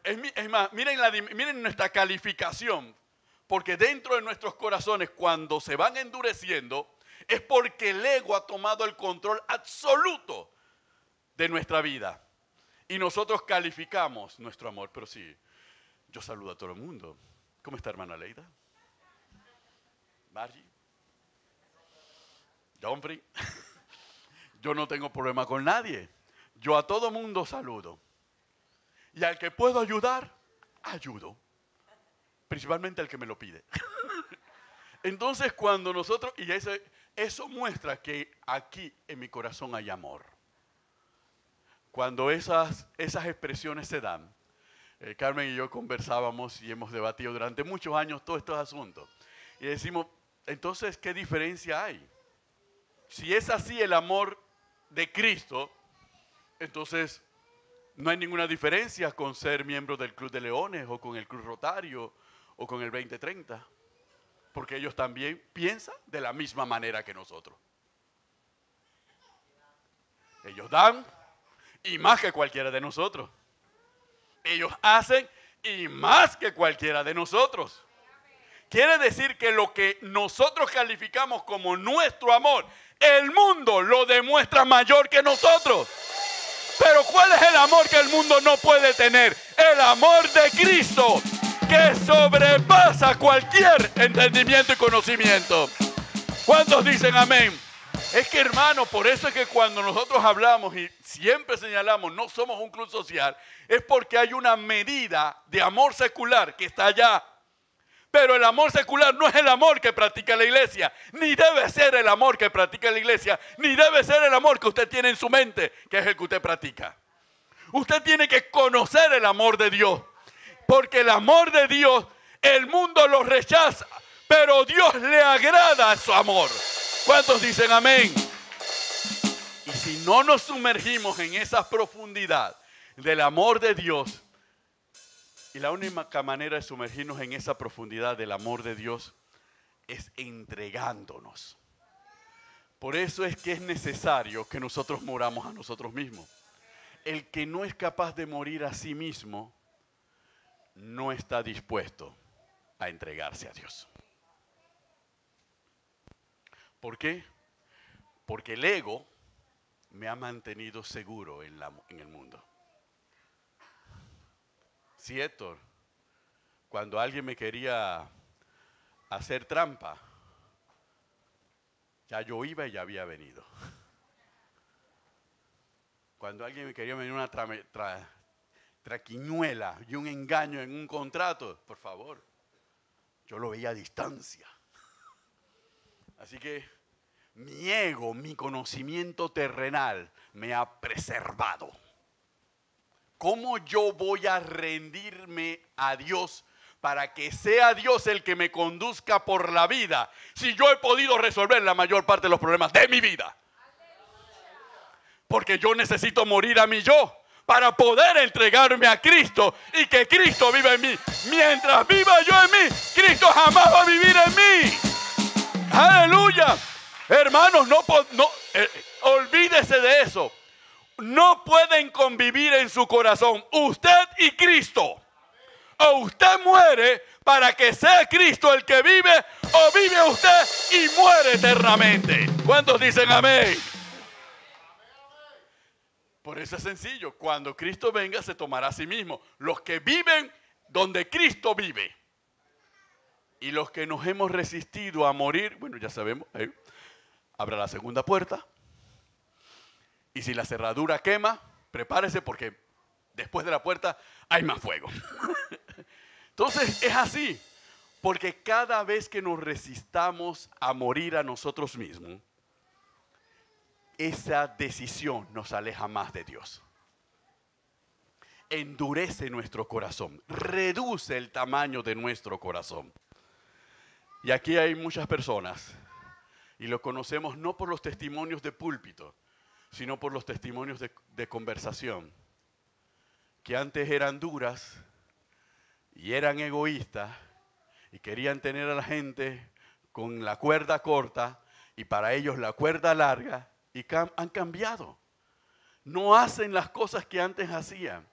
es más, miren nuestra calificación. Porque dentro de nuestros corazones, cuando se van endureciendo, es porque el ego ha tomado el control absoluto de nuestra vida. Y nosotros calificamos nuestro amor. Pero sí, yo saludo a todo el mundo. ¿Cómo está, hermana Leida? Margie. Humphrey. Yo no tengo problema con nadie. Yo a todo mundo saludo. Y al que puedo ayudar, ayudo. Principalmente al que me lo pide. Entonces cuando nosotros, y eso muestra que aquí en mi corazón hay amor. Cuando esas expresiones se dan, Carmen y yo conversábamos y hemos debatido durante muchos años todos estos asuntos. Y decimos, entonces, ¿qué diferencia hay? Si es así el amor de Cristo, entonces no hay ninguna diferencia con ser miembro del Club de Leones o con el Club Rotario o con el 2030. Porque ellos también piensan de la misma manera que nosotros. Ellos dan y más que cualquiera de nosotros. Ellos hacen y más que cualquiera de nosotros. Quiere decir que lo que nosotros calificamos como nuestro amor, el mundo lo demuestra mayor que nosotros. Pero ¿cuál es el amor que el mundo no puede tener? El amor de Cristo, que sobrepasa cualquier entendimiento y conocimiento. ¿Cuántos dicen amén? Es que, hermano, por eso es que cuando nosotros hablamos y siempre señalamos no somos un club social, es porque hay una medida de amor secular que está allá. Pero el amor secular no es el amor que practica la iglesia, ni debe ser el amor que practica la iglesia, ni debe ser el amor que usted tiene en su mente, que es el que usted practica. Usted tiene que conocer el amor de Dios, porque el amor de Dios, el mundo lo rechaza, pero Dios le agrada su amor. ¿Cuántos dicen amén? Y si no nos sumergimos en esa profundidad del amor de Dios. Y la única manera de sumergirnos en esa profundidad del amor de Dios es entregándonos. Por eso es que es necesario que nosotros moramos a nosotros mismos. El que no es capaz de morir a sí mismo no está dispuesto a entregarse a Dios. ¿Por qué? Porque el ego me ha mantenido seguro en el mundo. Sí, Héctor, cuando alguien me quería hacer trampa, ya yo iba y ya había venido. Cuando alguien me quería venir una traquiñuela y un engaño en un contrato, por favor, yo lo veía a distancia. Así que mi ego, mi conocimiento terrenal me ha preservado. ¿Cómo yo voy a rendirme a Dios para que sea Dios el que me conduzca por la vida si yo he podido resolver la mayor parte de los problemas de mi vida? Porque yo necesito morir a mi yo para poder entregarme a Cristo y que Cristo viva en mí. Mientras viva yo en mí, Cristo jamás va a vivir en mí. ¡Aleluya! Hermanos, olvídese de eso. No pueden convivir en su corazón usted y Cristo. O usted muere para que sea Cristo el que vive, o vive usted y muere eternamente. ¿Cuántos dicen amén? Por eso es sencillo. Cuando Cristo venga, se tomará a sí mismo. Los que viven donde Cristo vive. Y los que nos hemos resistido a morir, bueno, ya sabemos, habrá la segunda puerta. Y si la cerradura quema, prepárese porque después de la puerta hay más fuego. Entonces es así, porque cada vez que nos resistamos a morir a nosotros mismos, esa decisión nos aleja más de Dios. Endurece nuestro corazón, reduce el tamaño de nuestro corazón. Y aquí hay muchas personas, y lo conocemos no por los testimonios de púlpito, sino por los testimonios de conversación, que antes eran duras y eran egoístas y querían tener a la gente con la cuerda corta y para ellos la cuerda larga, y han cambiado. No hacen las cosas que antes hacían.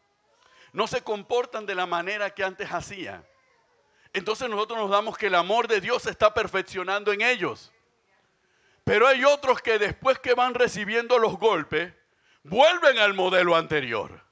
No se comportan de la manera que antes hacían. Entonces nosotros nos damos que el amor de Dios se está perfeccionando en ellos. Pero hay otros que después que van recibiendo los golpes, vuelven al modelo anterior.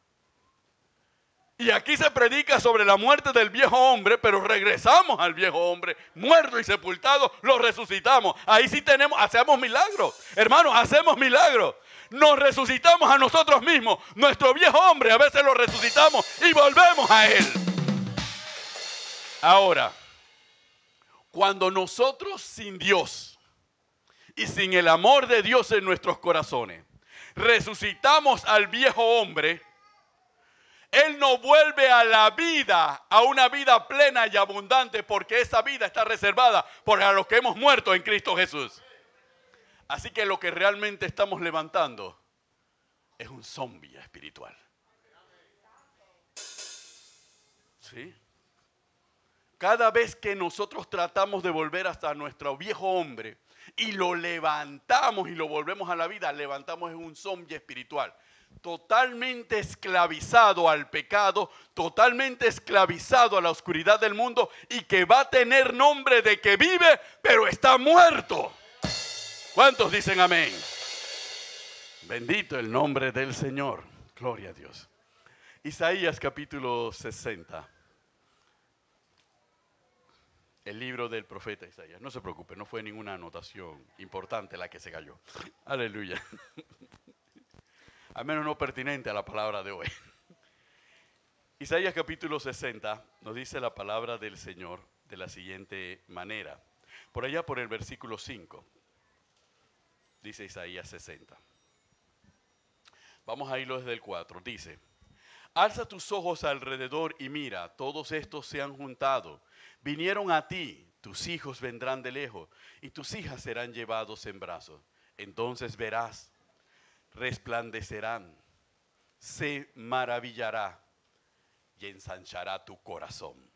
Y aquí se predica sobre la muerte del viejo hombre, pero regresamos al viejo hombre, muerto y sepultado, lo resucitamos. Ahí sí hacemos milagros. Hermanos, hacemos milagros. Nos resucitamos a nosotros mismos. Nuestro viejo hombre a veces lo resucitamos y volvemos a él. Ahora, cuando nosotros sin Dios y sin el amor de Dios en nuestros corazones resucitamos al viejo hombre, Él nos vuelve a la vida, a una vida plena y abundante, porque esa vida está reservada para los que hemos muerto en Cristo Jesús. Así que lo que realmente estamos levantando es un zombie espiritual. ¿Sí? Cada vez que nosotros tratamos de volver hasta nuestro viejo hombre y lo levantamos y lo volvemos a la vida, levantamos un zombie espiritual. Totalmente esclavizado al pecado, totalmente esclavizado a la oscuridad del mundo y que va a tener nombre de que vive, pero está muerto. ¿Cuántos dicen amén? Bendito el nombre del Señor. Gloria a Dios. Isaías capítulo 60. El libro del profeta Isaías. No se preocupe, no fue ninguna anotación importante la que se cayó. Aleluya. Al menos no pertinente a la palabra de hoy. Isaías capítulo 60 nos dice la palabra del Señor de la siguiente manera. Por allá por el versículo 5, dice Isaías 60. Vamos a irlo desde el 4. Dice: alza tus ojos alrededor y mira, todos estos se han juntado. Vinieron a ti, tus hijos vendrán de lejos y tus hijas serán llevados en brazos. Entonces verás, resplandecerán, se maravillará y ensanchará tu corazón,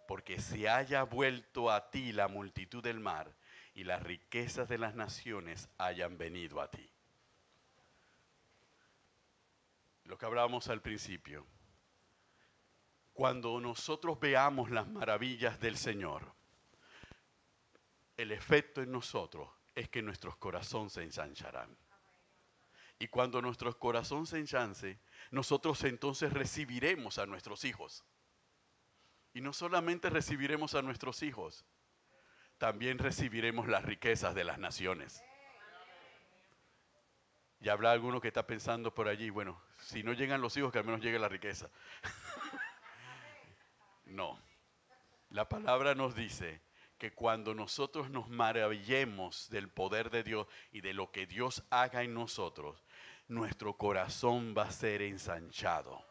porque se haya vuelto a ti la multitud del mar y las riquezas de las naciones hayan venido a ti. Lo que hablábamos al principio. Cuando nosotros veamos las maravillas del Señor, el efecto en nosotros es que nuestros corazones se ensancharán. Y cuando nuestro corazón se ensanche, nosotros entonces recibiremos a nuestros hijos. Y no solamente recibiremos a nuestros hijos, también recibiremos las riquezas de las naciones. Y habrá alguno que está pensando por allí, bueno, si no llegan los hijos, que al menos llegue la riqueza. No. La palabra nos dice que cuando nosotros nos maravillemos del poder de Dios y de lo que Dios haga en nosotros, nuestro corazón va a ser ensanchado.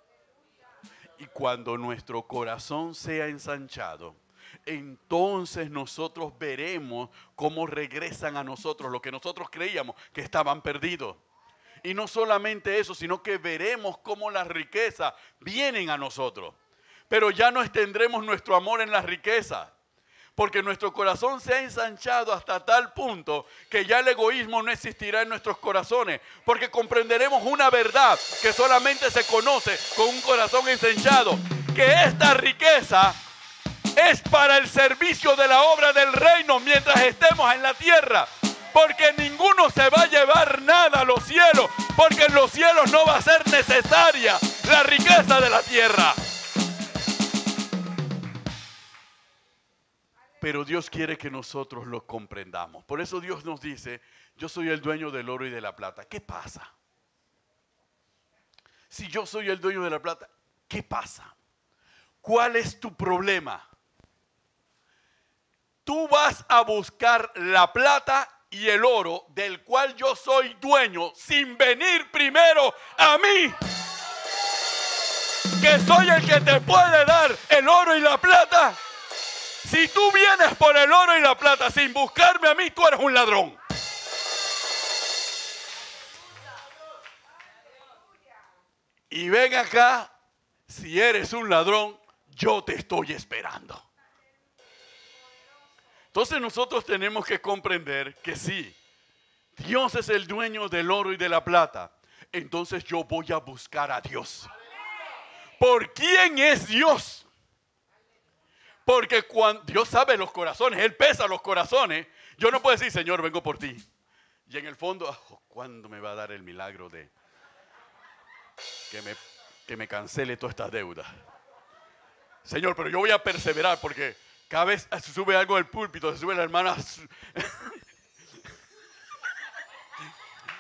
Y cuando nuestro corazón sea ensanchado, entonces nosotros veremos cómo regresan a nosotros lo que nosotros creíamos que estaban perdidos. Y no solamente eso, sino que veremos cómo las riquezas vienen a nosotros. Pero ya no extendremos nuestro amor en las riquezas, porque nuestro corazón se ha ensanchado hasta tal punto que ya el egoísmo no existirá en nuestros corazones, porque comprenderemos una verdad que solamente se conoce con un corazón ensanchado, que esta riqueza es para el servicio de la obra del reino mientras estemos en la tierra, porque ninguno se va a llevar nada a los cielos, porque en los cielos no va a ser necesaria la riqueza de la tierra. Pero Dios quiere que nosotros lo comprendamos. Por eso Dios nos dice, yo soy el dueño del oro y de la plata. ¿Qué pasa? Si yo soy el dueño de la plata, ¿qué pasa? ¿Cuál es tu problema? Tú vas a buscar la plata y el oro del cual yo soy dueño sin venir primero a mí, que soy el que te puede dar el oro y la plata. Si tú vienes por el oro y la plata sin buscarme a mí, tú eres un ladrón. Y ven acá, si eres un ladrón, yo te estoy esperando. Entonces nosotros tenemos que comprender que sí, Dios es el dueño del oro y de la plata. Entonces yo voy a buscar a Dios. ¿Por quién es Dios? Porque cuando Dios sabe los corazones, Él pesa los corazones. Yo no puedo decir, Señor, vengo por ti. Y en el fondo, ¿cuándo me va a dar el milagro de que me cancele todas estas deudas? Señor, pero yo voy a perseverar porque cada vez se sube algo del púlpito, se sube la hermana,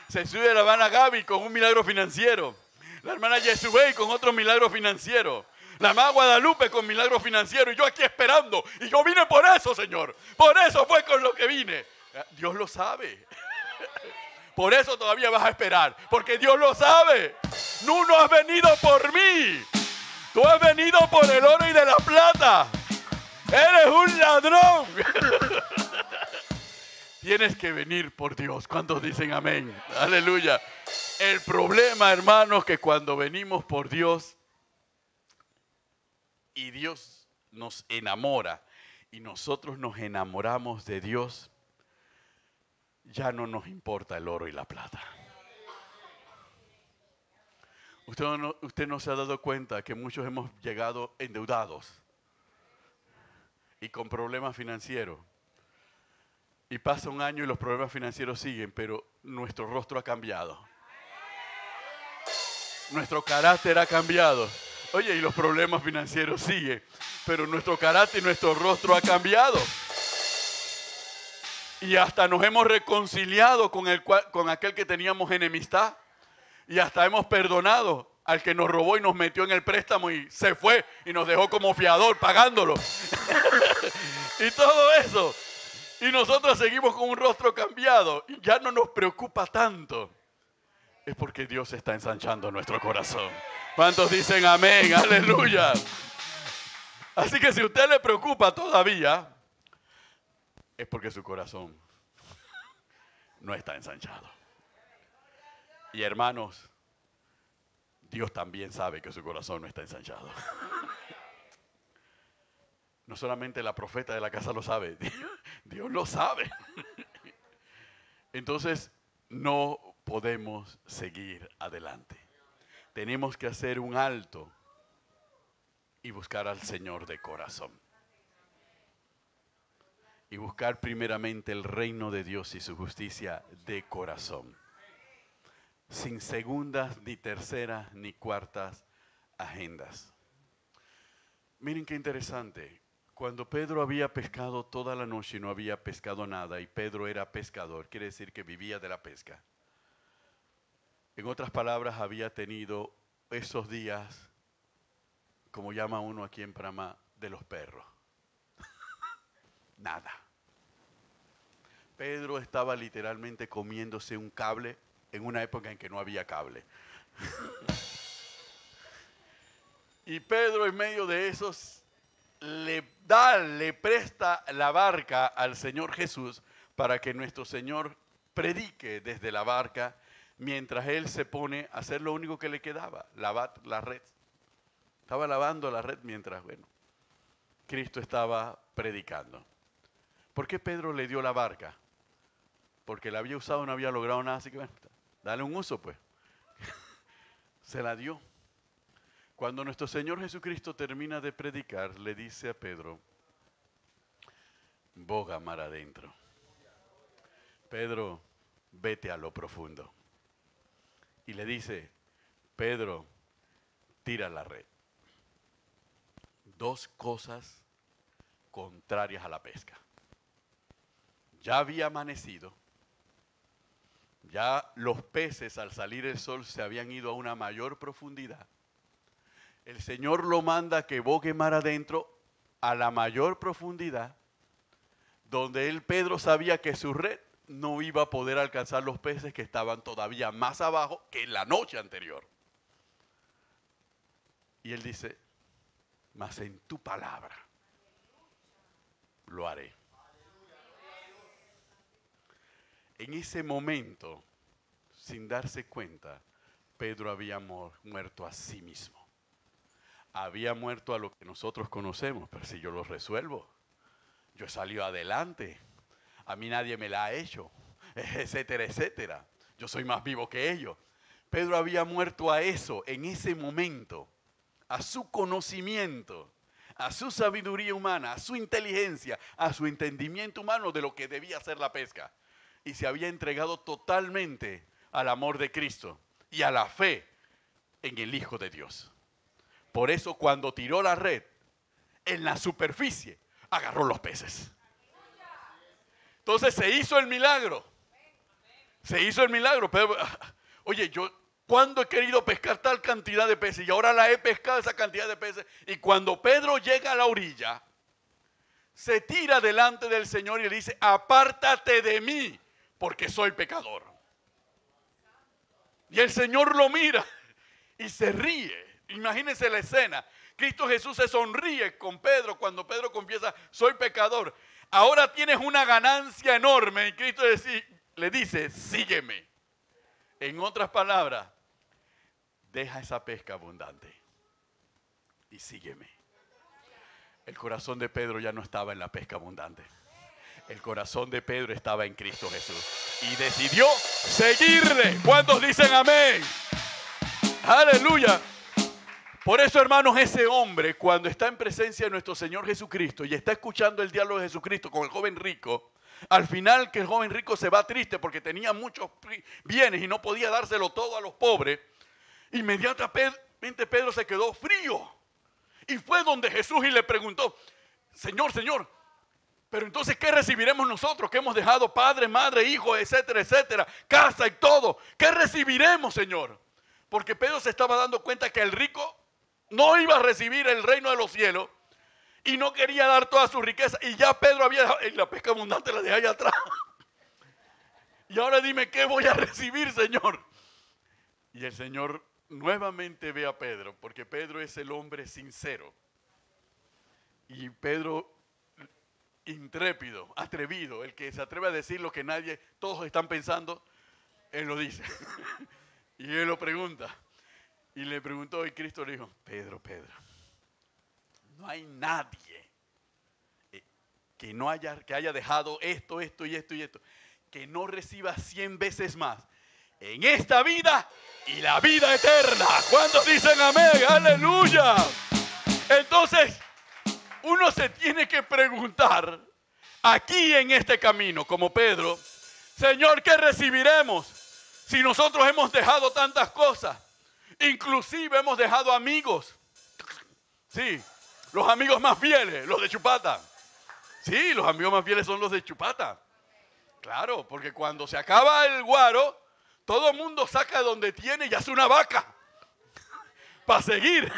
se sube la hermana Gaby con un milagro financiero, la hermana Yesubey con otro milagro financiero, la hermana Guadalupe con milagro financiero, y yo aquí esperando, y yo vine por eso, Señor, por eso fue con lo que vine. Dios lo sabe. Por eso todavía vas a esperar, porque Dios lo sabe. Tú no has venido por mí, tú has venido por el oro y de la plata. Eres un ladrón. Tienes que venir por Dios. ¿Cuántos dicen amén? Aleluya. El problema, hermanos, que cuando venimos por Dios y Dios nos enamora y nosotros nos enamoramos de Dios, ya no nos importa el oro y la plata. Usted no se ha dado cuenta que muchos hemos llegado endeudados y con problemas financieros. Y pasa un año y los problemas financieros siguen, pero nuestro rostro ha cambiado. Nuestro carácter ha cambiado. Oye, y los problemas financieros siguen, pero nuestro carácter y nuestro rostro ha cambiado. Y hasta nos hemos reconciliado con aquel que teníamos enemistad. Y hasta hemos perdonado al que nos robó y nos metió en el préstamo y se fue y nos dejó como fiador pagándolo. Y todo eso. Y nosotros seguimos con un rostro cambiado y ya no nos preocupa tanto. Es porque Dios está ensanchando nuestro corazón. ¿Cuántos dicen amén? Aleluya. Así que si a usted le preocupa todavía, es porque su corazón no está ensanchado. Y hermanos, Dios también sabe que su corazón no está ensanchado. No solamente la profeta de la casa lo sabe, Dios lo sabe. Entonces, no podemos seguir adelante. Tenemos que hacer un alto y buscar al Señor de corazón. Y buscar primeramente el reino de Dios y su justicia de corazón. Sin segundas, ni terceras, ni cuartas agendas. Miren qué interesante. Cuando Pedro había pescado toda la noche y no había pescado nada, y Pedro era pescador, quiere decir que vivía de la pesca. En otras palabras, había tenido esos días, como llama uno aquí en Panamá, de los perros. Nada. Pedro estaba literalmente comiéndose un cable en una época en que no había cable. Y Pedro, en medio de esos, le presta la barca al Señor Jesús para que nuestro Señor predique desde la barca, mientras él se pone a hacer lo único que le quedaba, lavar la red. Estaba lavando la red mientras, Cristo estaba predicando. ¿Por qué Pedro le dio la barca? Porque la había usado, no había logrado nada, así que dale un uso pues. Se la dio. Cuando nuestro Señor Jesucristo termina de predicar, le dice a Pedro, boga mar adentro. Pedro, vete a lo profundo. Y le dice, Pedro, tira la red. Dos cosas contrarias a la pesca. Ya había amanecido. Ya los peces al salir el sol se habían ido a una mayor profundidad. El Señor lo manda que bogue mar adentro a la mayor profundidad, donde Pedro sabía que su red no iba a poder alcanzar los peces que estaban todavía más abajo que en la noche anterior. Y él dice, mas en tu palabra lo haré. En ese momento, sin darse cuenta, Pedro había muerto a sí mismo. Había muerto a lo que nosotros conocemos, pero si yo lo resuelvo, yo he salido adelante, a mí nadie me la ha hecho, etcétera, etcétera. Yo soy más vivo que ellos. Pedro había muerto a eso en ese momento, a su conocimiento, a su sabiduría humana, a su inteligencia, a su entendimiento humano de lo que debía ser la pesca. Y se había entregado totalmente al amor de Cristo y a la fe en el Hijo de Dios. Por eso cuando tiró la red en la superficie, agarró los peces. Entonces se hizo el milagro. Se hizo el milagro. Pero, oye, yo cuando he querido pescar tal cantidad de peces y ahora la he pescado esa cantidad de peces. Y cuando Pedro llega a la orilla, se tira delante del Señor y le dice, apártate de mí, porque soy pecador. Y el Señor lo mira y se ríe. Imagínense la escena. Cristo Jesús se sonríe con Pedro cuando Pedro confiesa, soy pecador. Ahora tienes una ganancia enorme. Y Cristo le dice, sígueme. En otras palabras, deja esa pesca abundante y sígueme. El corazón de Pedro ya no estaba en la pesca abundante. El corazón de Pedro estaba en Cristo Jesús. Y decidió seguirle. ¿Cuántos dicen amén? Aleluya. Por eso, hermanos, ese hombre, cuando está en presencia de nuestro Señor Jesucristo y está escuchando el diálogo de Jesucristo con el joven rico, al final que el joven rico se va triste porque tenía muchos bienes y no podía dárselo todo a los pobres, inmediatamente Pedro se quedó frío. Y fue donde Jesús y le preguntó, Señor, Señor, pero entonces, ¿qué recibiremos nosotros? Que hemos dejado padre, madre, hijo, etcétera, etcétera, casa y todo. ¿Qué recibiremos, Señor? Porque Pedro se estaba dando cuenta que el rico no iba a recibir el reino de los cielos y no quería dar toda su riqueza. Y ya Pedro había dejado, la pesca abundante la dejé allá atrás. Y ahora dime, ¿qué voy a recibir, Señor? Y el Señor nuevamente ve a Pedro, porque Pedro es el hombre sincero. Y Pedro, intrépido, atrevido, el que se atreve a decir lo que todos están pensando, él lo dice. Y él lo pregunta. Y le preguntó y Cristo le dijo, Pedro, no hay nadie que haya dejado esto y esto, que no reciba 100 veces más en esta vida y la vida eterna. ¿Cuántos dicen amén? ¡Aleluya! Entonces, uno se tiene que preguntar, aquí en este camino, como Pedro, Señor, ¿qué recibiremos? Si nosotros hemos dejado tantas cosas, inclusive hemos dejado amigos. Sí, los amigos más fieles, los de Chupata. Sí, los amigos más fieles son los de Chupata. Claro, porque cuando se acaba el guaro, todo el mundo saca de donde tiene y hace una vaca para seguir.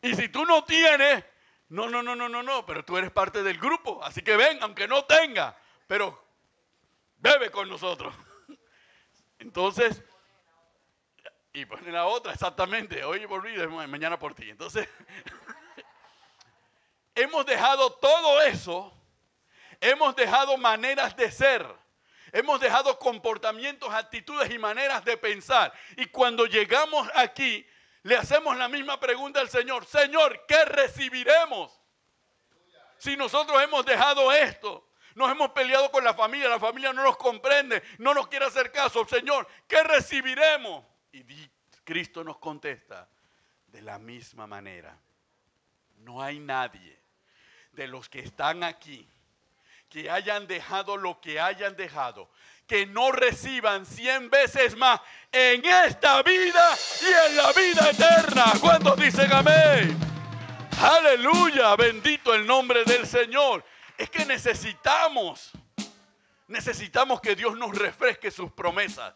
Y si tú no tienes, no, pero tú eres parte del grupo, así que ven, aunque no tenga, pero bebe con nosotros. Entonces, y pone la otra, exactamente, hoy por mí, mañana por ti. Entonces, hemos dejado todo eso, hemos dejado maneras de ser, hemos dejado comportamientos, actitudes y maneras de pensar. Y cuando llegamos aquí, le hacemos la misma pregunta al Señor. Señor, ¿qué recibiremos? Si nosotros hemos dejado esto, nos hemos peleado con la familia no nos comprende, no nos quiere hacer caso. Señor, ¿qué recibiremos? Y Cristo nos contesta de la misma manera. No hay nadie de los que están aquí que hayan dejado lo que hayan dejado, que no reciban 100 veces más en esta vida y en la vida eterna. ¿Cuántos dicen amén? Aleluya, bendito el nombre del Señor. Es que necesitamos que Dios nos refresque sus promesas.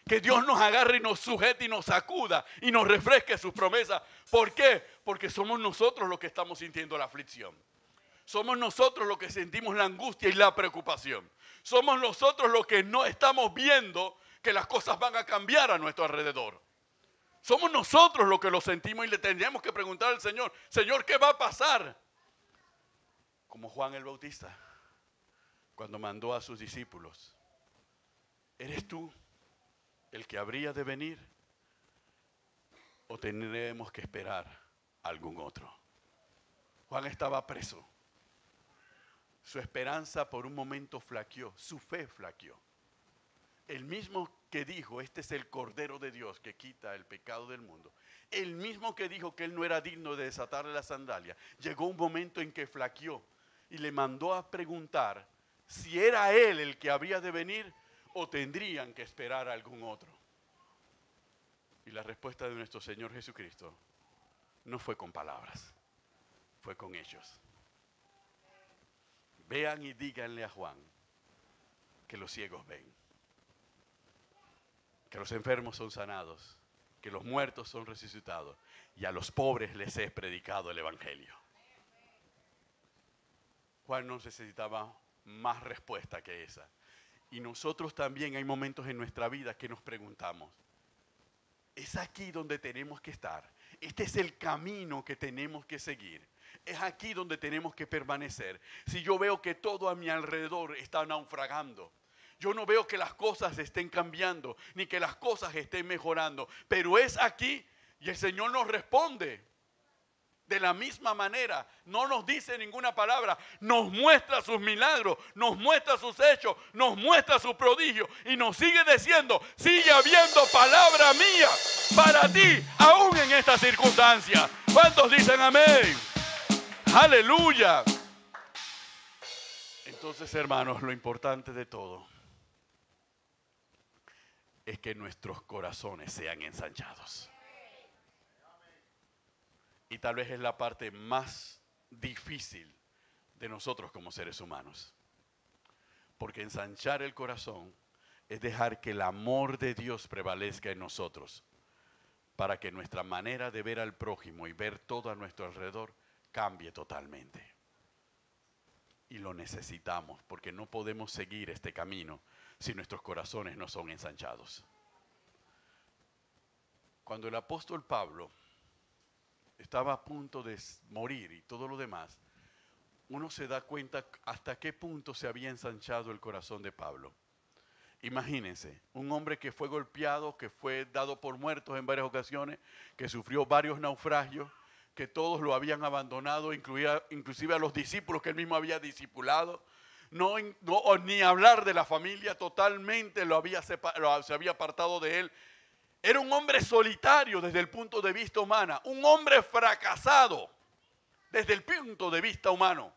Que Dios nos agarre y nos sujete y nos sacuda y nos refresque sus promesas. ¿Por qué? Porque somos nosotros los que estamos sintiendo la aflicción. Somos nosotros los que sentimos la angustia y la preocupación. Somos nosotros los que no estamos viendo que las cosas van a cambiar a nuestro alrededor. Somos nosotros los que lo sentimos y le tendríamos que preguntar al Señor, Señor, ¿qué va a pasar? Como Juan el Bautista, cuando mandó a sus discípulos, ¿eres tú el que habría de venir o tendremos que esperar a algún otro? Juan estaba preso. Su esperanza por un momento flaqueó, su fe flaqueó. El mismo que dijo, este es el Cordero de Dios que quita el pecado del mundo. El mismo que dijo que él no era digno de desatarle la sandalia. Llegó un momento en que flaqueó y le mandó a preguntar si era él el que había de venir o tendrían que esperar a algún otro. Y la respuesta de nuestro Señor Jesucristo no fue con palabras, fue con hechos. Vean y díganle a Juan que los ciegos ven, que los enfermos son sanados, que los muertos son resucitados y a los pobres les he predicado el Evangelio. Juan no necesitaba más respuesta que esa. Y nosotros también hay momentos en nuestra vida que nos preguntamos, ¿es aquí donde tenemos que estar? Este es el camino que tenemos que seguir. Es aquí donde tenemos que permanecer. Si yo veo que todo a mi alrededor está naufragando, yo no veo que las cosas estén cambiando, ni que las cosas estén mejorando, pero es aquí y el Señor nos responde de la misma manera. No nos dice ninguna palabra, nos muestra sus milagros, nos muestra sus hechos, nos muestra sus prodigios y nos sigue diciendo, sigue habiendo palabra mía para ti, aún en esta circunstancia. ¿Cuántos dicen amén? Aleluya. Entonces, hermanos, lo importante de todo es que nuestros corazones sean ensanchados. Y tal vez es la parte más difícil de nosotros como seres humanos. Porque ensanchar el corazón es dejar que el amor de Dios prevalezca en nosotros, para que nuestra manera de ver al prójimo y ver todo a nuestro alrededor cambie totalmente. Y lo necesitamos, porque no podemos seguir este camino si nuestros corazones no son ensanchados. Cuando el apóstol Pablo estaba a punto de morir y todo lo demás, uno se da cuenta hasta qué punto se había ensanchado el corazón de Pablo. Imagínense, un hombre que fue golpeado, que fue dado por muertos en varias ocasiones, que sufrió varios naufragios, que todos lo habían abandonado, inclusive a los discípulos que él mismo había discipulado. Ni hablar de la familia, totalmente se había apartado de él. Era un hombre solitario desde el punto de vista humano, un hombre fracasado desde el punto de vista humano.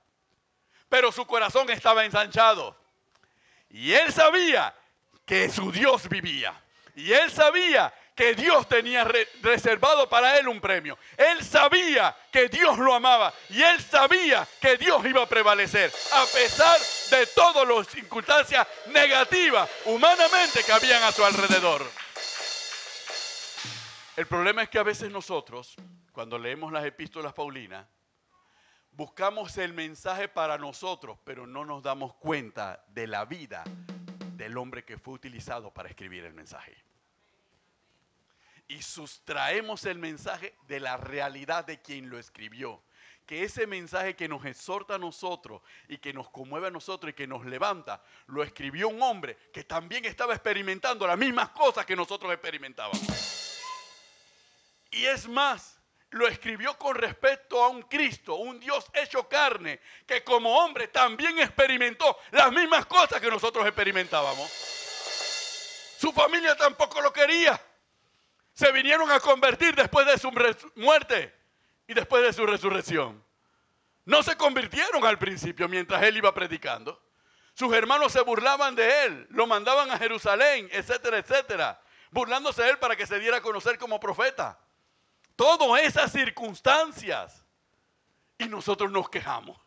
Pero su corazón estaba ensanchado. Y él sabía que su Dios vivía. Y él sabía que Dios tenía reservado para él un premio. Él sabía que Dios lo amaba. Y él sabía que Dios iba a prevalecer. A pesar de todas las circunstancias negativas humanamente que habían a su alrededor. El problema es que a veces nosotros, cuando leemos las epístolas paulinas, buscamos el mensaje para nosotros, pero no nos damos cuenta de la vida del hombre que fue utilizado para escribir el mensaje. Y sustraemos el mensaje de la realidad de quien lo escribió. Que ese mensaje que nos exhorta a nosotros y que nos conmueve a nosotros y que nos levanta, lo escribió un hombre que también estaba experimentando las mismas cosas que nosotros experimentábamos. Y es más, lo escribió con respecto a un Cristo, un Dios hecho carne, que como hombre también experimentó las mismas cosas que nosotros experimentábamos. Su familia tampoco lo quería. Se vinieron a convertir después de su muerte y después de su resurrección. No se convirtieron al principio mientras él iba predicando. Sus hermanos se burlaban de él, lo mandaban a Jerusalén, etcétera, etcétera, burlándose de él para que se diera a conocer como profeta. Todas esas circunstancias. Y nosotros nos quejamos.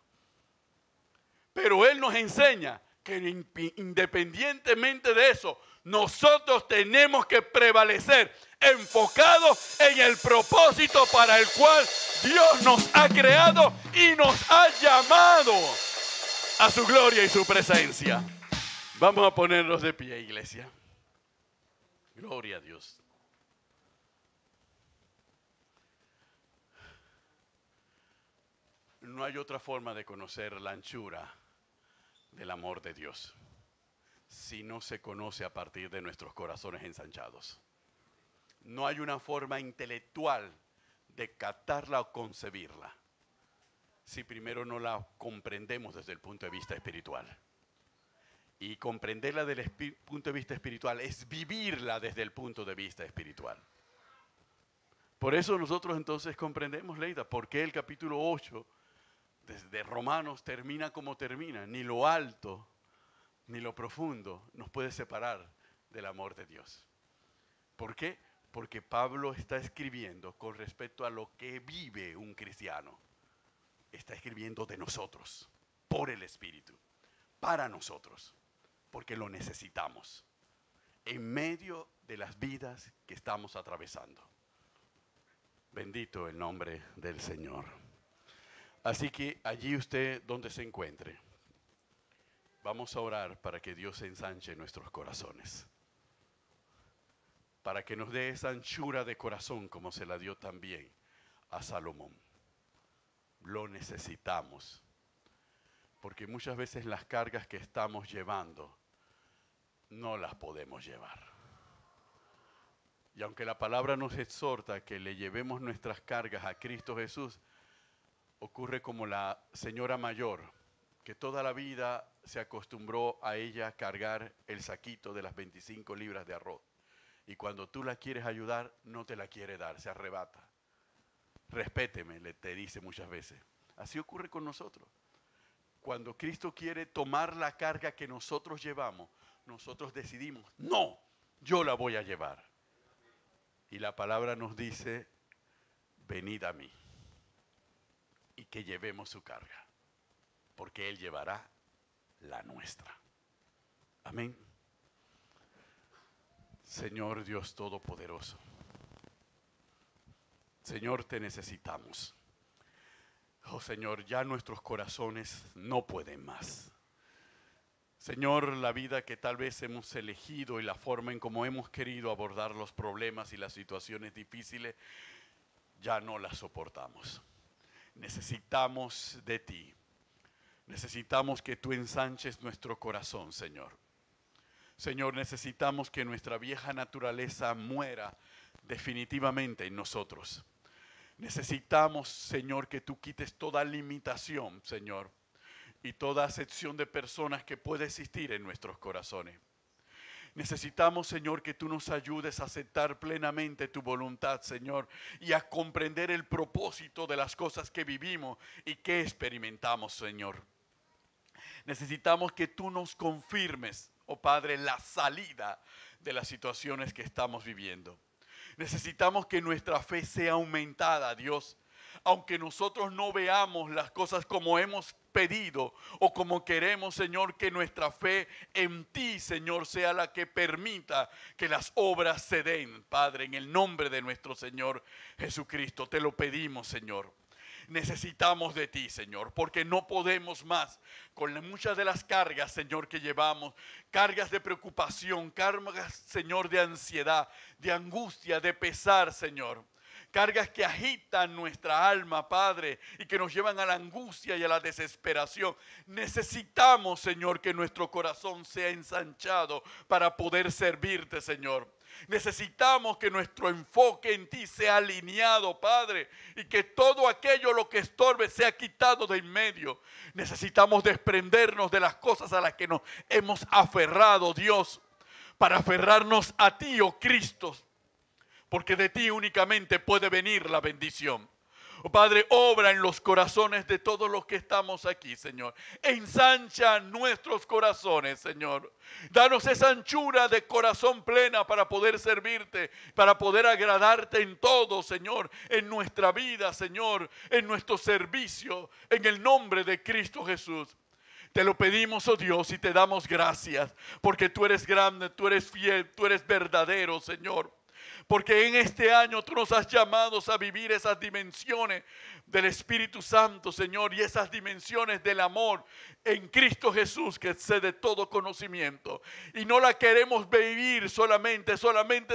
Pero él nos enseña que independientemente de eso, nosotros tenemos que prevalecer enfocados en el propósito para el cual Dios nos ha creado y nos ha llamado a su gloria y su presencia. Vamos a ponernos de pie, iglesia. Gloria a Dios. No hay otra forma de conocer la anchura del amor de Dios si no se conoce a partir de nuestros corazones ensanchados. No hay una forma intelectual de captarla o concebirla si primero no la comprendemos desde el punto de vista espiritual. Y comprenderla desde el punto de vista espiritual es vivirla desde el punto de vista espiritual. Por eso nosotros entonces comprendemos, Leida, por qué el capítulo 8 desde Romanos termina como termina. Ni lo alto ni lo profundo nos puede separar del amor de Dios. ¿Por qué? Porque Pablo está escribiendo con respecto a lo que vive un cristiano. Está escribiendo de nosotros, por el Espíritu, para nosotros, porque lo necesitamos, en medio de las vidas que estamos atravesando. Bendito el nombre del Señor. Así que allí usted donde se encuentre, vamos a orar para que Dios ensanche nuestros corazones. Para que nos dé esa anchura de corazón como se la dio también a Salomón. Lo necesitamos. Porque muchas veces las cargas que estamos llevando no las podemos llevar. Y aunque la palabra nos exhorta a que le llevemos nuestras cargas a Cristo Jesús, ocurre como la señora mayor, que toda la vida se acostumbró a ella cargar el saquito de las 25 libras de arroz. Y cuando tú la quieres ayudar, no te la quiere dar, se arrebata. Respéteme, te dice muchas veces. Así ocurre con nosotros. Cuando Cristo quiere tomar la carga que nosotros llevamos, nosotros decidimos, no, yo la voy a llevar. Y la palabra nos dice, venid a mí y que llevemos su carga, porque Él llevará la nuestra. Amén. Señor Dios Todopoderoso, Señor, te necesitamos. Oh Señor, ya nuestros corazones no pueden más. Señor, la vida que tal vez hemos elegido y la forma en cómo hemos querido abordar los problemas y las situaciones difíciles, ya no las soportamos. Necesitamos de ti. Necesitamos que tú ensanches nuestro corazón, Señor. Señor, necesitamos que nuestra vieja naturaleza muera definitivamente en nosotros. Necesitamos, Señor, que tú quites toda limitación, Señor, y toda acepción de personas que puede existir en nuestros corazones. Necesitamos, Señor, que tú nos ayudes a aceptar plenamente tu voluntad, Señor, y a comprender el propósito de las cosas que vivimos y que experimentamos, Señor. Necesitamos que tú nos confirmes, oh Padre, la salida de las situaciones que estamos viviendo. Necesitamos que nuestra fe sea aumentada, Dios. Aunque nosotros no veamos las cosas como hemos pedido o como queremos, Señor, que nuestra fe en ti, Señor, sea la que permita que las obras se den, Padre, en el nombre de nuestro Señor Jesucristo. Te lo pedimos, Señor. Necesitamos de ti, Señor, porque no podemos más con muchas de las cargas, Señor, que llevamos, cargas de preocupación, cargas, Señor, de ansiedad, de angustia, de pesar, Señor. Cargas que agitan nuestra alma, Padre, y que nos llevan a la angustia y a la desesperación. Necesitamos, Señor, que nuestro corazón sea ensanchado para poder servirte, Señor. Necesitamos que nuestro enfoque en ti sea alineado, Padre, y que todo aquello lo que estorbe sea quitado de en medio. Necesitamos desprendernos de las cosas a las que nos hemos aferrado, Dios, para aferrarnos a ti, oh Cristo, porque de ti únicamente puede venir la bendición. Oh Padre, obra en los corazones de todos los que estamos aquí, Señor. Ensancha nuestros corazones, Señor. Danos esa anchura de corazón plena para poder servirte, para poder agradarte en todo, Señor. En nuestra vida, Señor, en nuestro servicio, en el nombre de Cristo Jesús. Te lo pedimos, oh Dios, y te damos gracias, porque tú eres grande, tú eres fiel, tú eres verdadero, Señor. Porque en este año tú nos has llamado a vivir esas dimensiones del Espíritu Santo, Señor, y esas dimensiones del amor en Cristo Jesús que excede todo conocimiento. Y no la queremos vivir solamente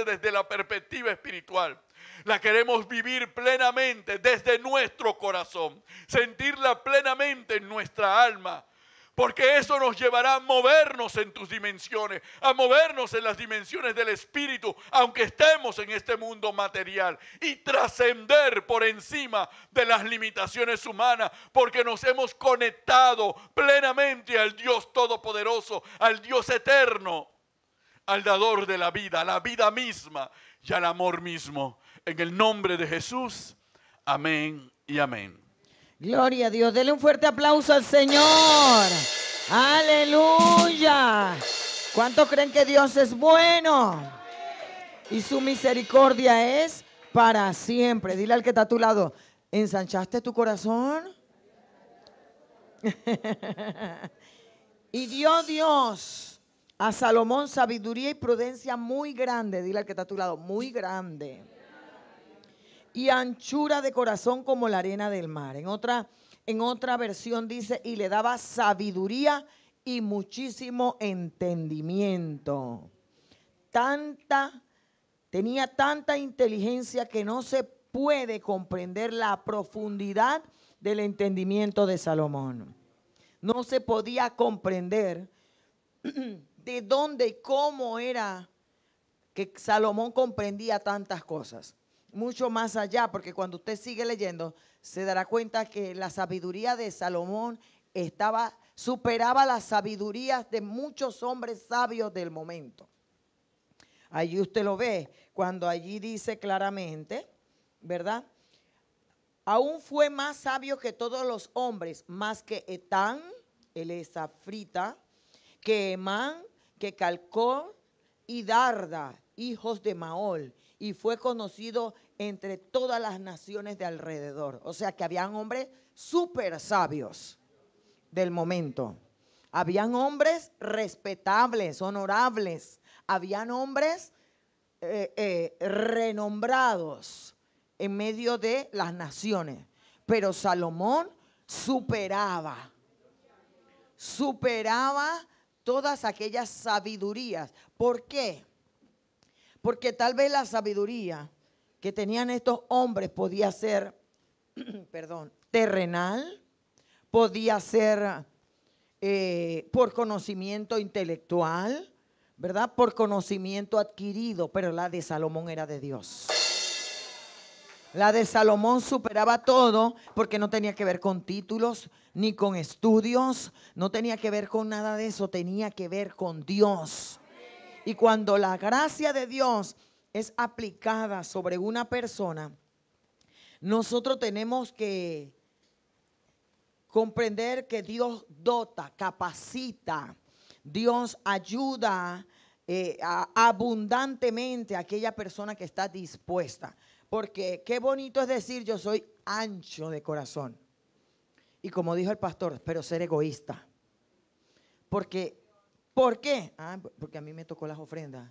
desde la perspectiva espiritual. La queremos vivir plenamente desde nuestro corazón, sentirla plenamente en nuestra alma. Porque eso nos llevará a movernos en tus dimensiones, a movernos en las dimensiones del Espíritu, aunque estemos en este mundo material, y trascender por encima de las limitaciones humanas, porque nos hemos conectado plenamente al Dios Todopoderoso, al Dios Eterno, al dador de la vida misma y al amor mismo. En el nombre de Jesús, amén y amén. Gloria a Dios. Dele un fuerte aplauso al Señor. Aleluya. ¿Cuántos creen que Dios es bueno? Y su misericordia es para siempre. Dile al que está a tu lado, ¿ensanchaste tu corazón? Y dio Dios a Salomón sabiduría y prudencia muy grande. Dile al que está a tu lado, muy grande. Y anchura de corazón como la arena del mar. En otra versión dice, y le daba sabiduría y muchísimo entendimiento. Tenía tanta inteligencia que no se puede comprender la profundidad del entendimiento de Salomón. No se podía comprender de dónde y cómo era que Salomón comprendía tantas cosas. Mucho más allá, porque cuando usted sigue leyendo, se dará cuenta que la sabiduría de Salomón superaba las sabidurías de muchos hombres sabios del momento. Allí usted lo ve, cuando allí dice claramente, ¿verdad? Aún fue más sabio que todos los hombres, más que Etán, el esafrita, que Emán, que Calcón y Darda, hijos de Maol, y fue conocido entre todas las naciones de alrededor. O sea que habían hombres súper sabios del momento. Habían hombres respetables, honorables. Habían hombres renombrados en medio de las naciones. Pero Salomón superaba todas aquellas sabidurías. ¿Por qué? Porque tal vez la sabiduría que tenían estos hombres podía ser, terrenal, podía ser por conocimiento intelectual, ¿verdad? Por conocimiento adquirido, pero la de Salomón era de Dios. La de Salomón superaba todo porque no tenía que ver con títulos ni con estudios, no tenía que ver con nada de eso, tenía que ver con Dios. Y cuando la gracia de Dios es aplicada sobre una persona, nosotros tenemos que comprender que Dios dota, capacita, Dios ayuda abundantemente a aquella persona que está dispuesta. Porque qué bonito es decir, yo soy ancho de corazón. Y como dijo el pastor, pero ser egoísta. Porque, ¿por qué? Porque a mí me tocó las ofrendas.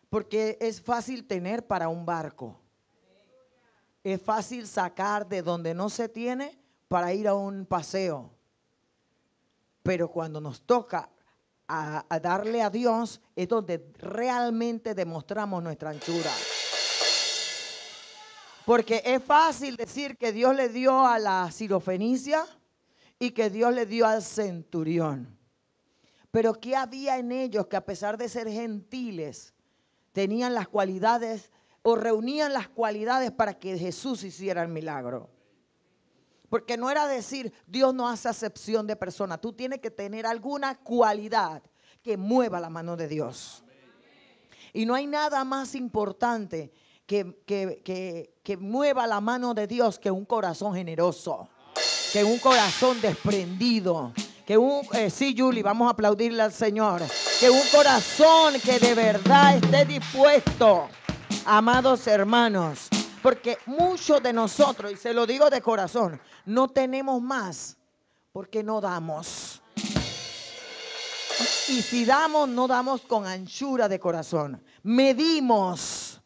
Porque es fácil tener para un barco. Es fácil sacar de donde no se tiene para ir a un paseo. Pero cuando nos toca a darle a Dios, es donde realmente demostramos nuestra anchura. Porque es fácil decir que Dios le dio a la sirofenicia y que Dios le dio al centurión. Pero ¿qué había en ellos que a pesar de ser gentiles, tenían las cualidades o reunían las cualidades para que Jesús hiciera el milagro? Porque no era decir, Dios no hace acepción de personas. Tú tienes que tener alguna cualidad que mueva la mano de Dios. Y no hay nada más importante que mueva la mano de Dios que un corazón generoso, que un corazón desprendido, que sí, Julie, vamos a aplaudirle al Señor, que un corazón que de verdad esté dispuesto, amados hermanos. Porque muchos de nosotros, y se lo digo de corazón, no tenemos más porque no damos. Y si damos, no damos con anchura de corazón. Medimos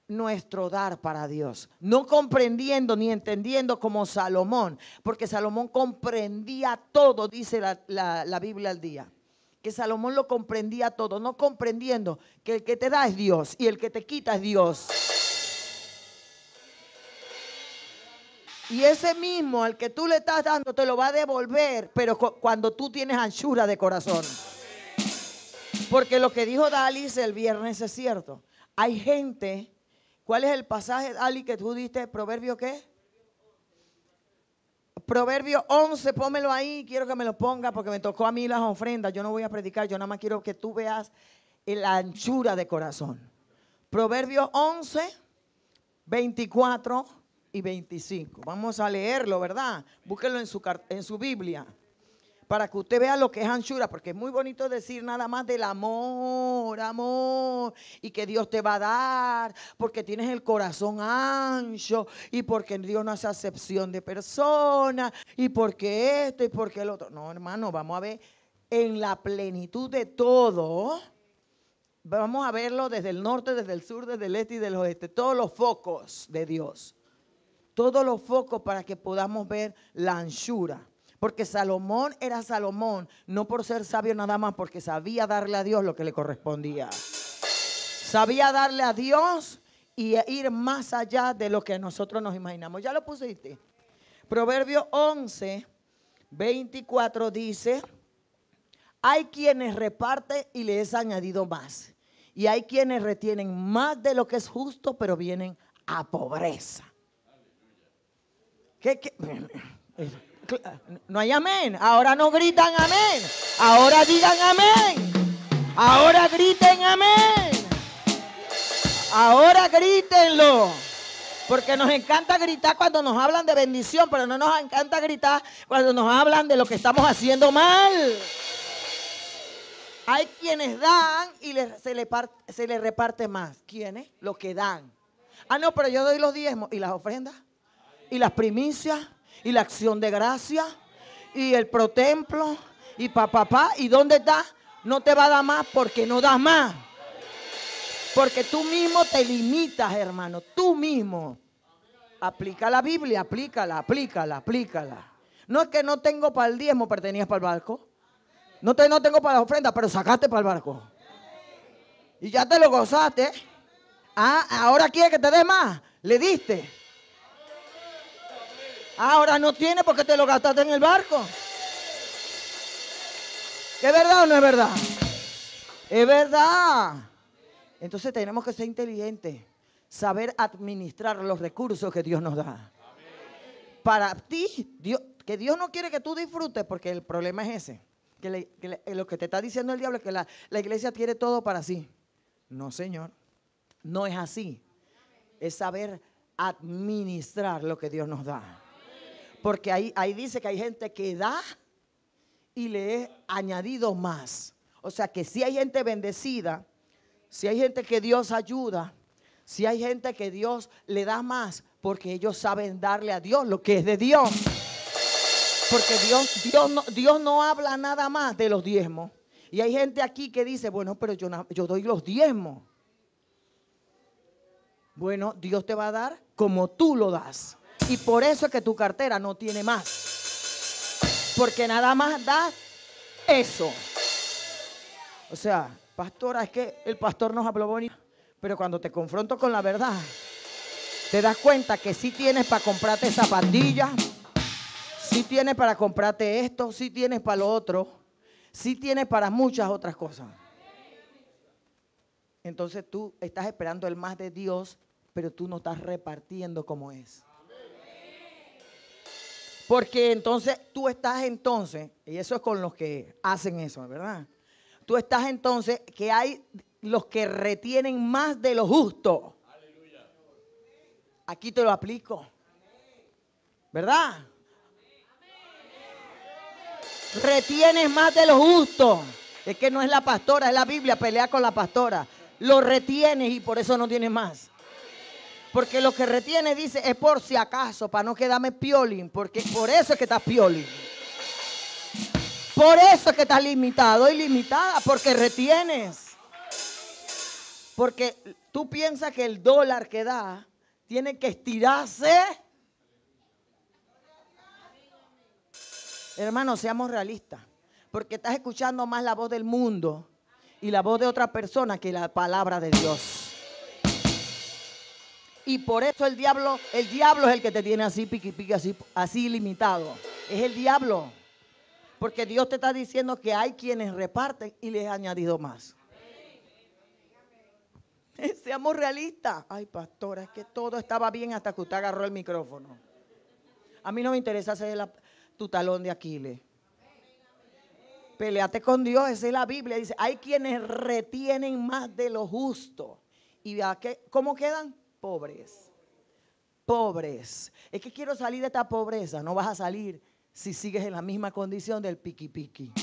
nuestro dar para Dios. No comprendiendo ni entendiendo como Salomón, porque Salomón comprendía todo, dice la Biblia al día. Que Salomón lo comprendía todo, no comprendiendo que el que te da es Dios y el que te quita es Dios. Y ese mismo al que tú le estás dando te lo va a devolver, pero cuando tú tienes anchura de corazón. Porque lo que dijo Dalis el viernes es cierto. Hay gente, ¿cuál es el pasaje, Dali, que tú diste? ¿Proverbio qué? Proverbio 11, pónmelo ahí, quiero que me lo ponga porque me tocó a mí las ofrendas. Yo no voy a predicar, yo nada más quiero que tú veas la anchura de corazón. Proverbio 11, 24 y 25. Vamos a leerlo, ¿verdad? Búsquelo en su Biblia para que usted vea lo que es anchura, porque es muy bonito decir nada más del amor, y que Dios te va a dar, porque tienes el corazón ancho, y porque Dios no hace acepción de personas, y porque esto, y porque el otro. No, hermano, vamos a ver en la plenitud de todo. Vamos a verlo desde el norte, desde el sur, desde el este y del oeste, todos los focos de Dios. Todos los focos para que podamos ver la anchura. Porque Salomón era Salomón, no por ser sabio nada más, porque sabía darle a Dios lo que le correspondía. Sabía darle a Dios y ir más allá de lo que nosotros nos imaginamos. ¿Ya lo pusiste? Proverbio 11, 24 dice, hay quienes reparten y les es añadido más. Y hay quienes retienen más de lo que es justo, pero vienen a pobreza. ¿Qué? No hay amén. Ahora no gritan amén. Ahora digan amén. Ahora griten amén. Ahora grítenlo. Porque nos encanta gritar cuando nos hablan de bendición, pero no nos encanta gritar cuando nos hablan de lo que estamos haciendo mal. Hay quienes dan y se les reparte más. ¿Quiénes? Los que dan. No, pero yo doy los diezmos y las ofrendas y las primicias y la acción de gracia y el protemplo y papá. ¿Y dónde está? No te va a dar más porque no das más. Porque tú mismo te limitas, hermano. Tú mismo. Aplica la Biblia, aplícala. No es que no tengo para el diezmo, pero tenías para el barco. No tengo para las ofrendas, pero sacaste para el barco. Y ya te lo gozaste. Ahora quiere que te dé más. Le diste. Ahora no tiene porque te lo gastaste en el barco. ¿Es verdad o no es verdad? Es verdad. Entonces tenemos que ser inteligentes, saber administrar los recursos que Dios nos da. Para ti, que Dios no quiere que tú disfrutes, porque el problema es ese. Lo que te está diciendo el diablo es que la iglesia quiere todo para sí. No, Señor, no es así. Es saber administrar lo que Dios nos da. Porque ahí dice que hay gente que da y le he añadido más. O sea que si hay gente bendecida, si hay gente que Dios ayuda, si hay gente que Dios le da más, porque ellos saben darle a Dios lo que es de Dios. Porque Dios no habla nada más de los diezmos. Y hay gente aquí que dice, bueno, pero yo doy los diezmos. Bueno, Dios te va a dar como tú lo das. Y por eso es que tu cartera no tiene más. Porque nada más das eso. O sea, pastora, es que el pastor nos habló bonito. Pero cuando te confronto con la verdad, te das cuenta que sí tienes para comprarte zapatillas, sí tienes para comprarte esto, sí tienes para lo otro, sí tienes para muchas otras cosas. Entonces tú estás esperando el más de Dios, pero tú no estás repartiendo como es. Porque entonces y eso es con los que hacen eso, ¿verdad? Tú estás entonces que hay los que retienen más de lo justo. Aquí te lo aplico, ¿verdad? Retienes más de lo justo. Es que no es la pastora, es la Biblia, pelea con la pastora. Lo retienes y por eso no tienes más. Porque lo que retiene dice es por si acaso, para no quedarme piolín, porque por eso es que estás piolín. Por eso es que estás limitado y limitada, porque retienes. Porque tú piensas que el dólar que da tiene que estirarse. Hermano, seamos realistas, porque estás escuchando más la voz del mundo y la voz de otra persona que la palabra de Dios. Y por eso el diablo es el que te tiene así, piqui, así limitado. Es el diablo. Porque Dios te está diciendo que hay quienes reparten y les ha añadido más. Seamos realistas. Ay, pastora, es que todo estaba bien hasta que usted agarró el micrófono. A mí no me interesa hacer tu talón de Aquiles. Peleate con Dios, esa es la Biblia. Dice, hay quienes retienen más de lo justo. ¿Y cómo quedan? Pobres. Pobres. Es que quiero salir de esta pobreza. No vas a salir si sigues en la misma condición del piqui.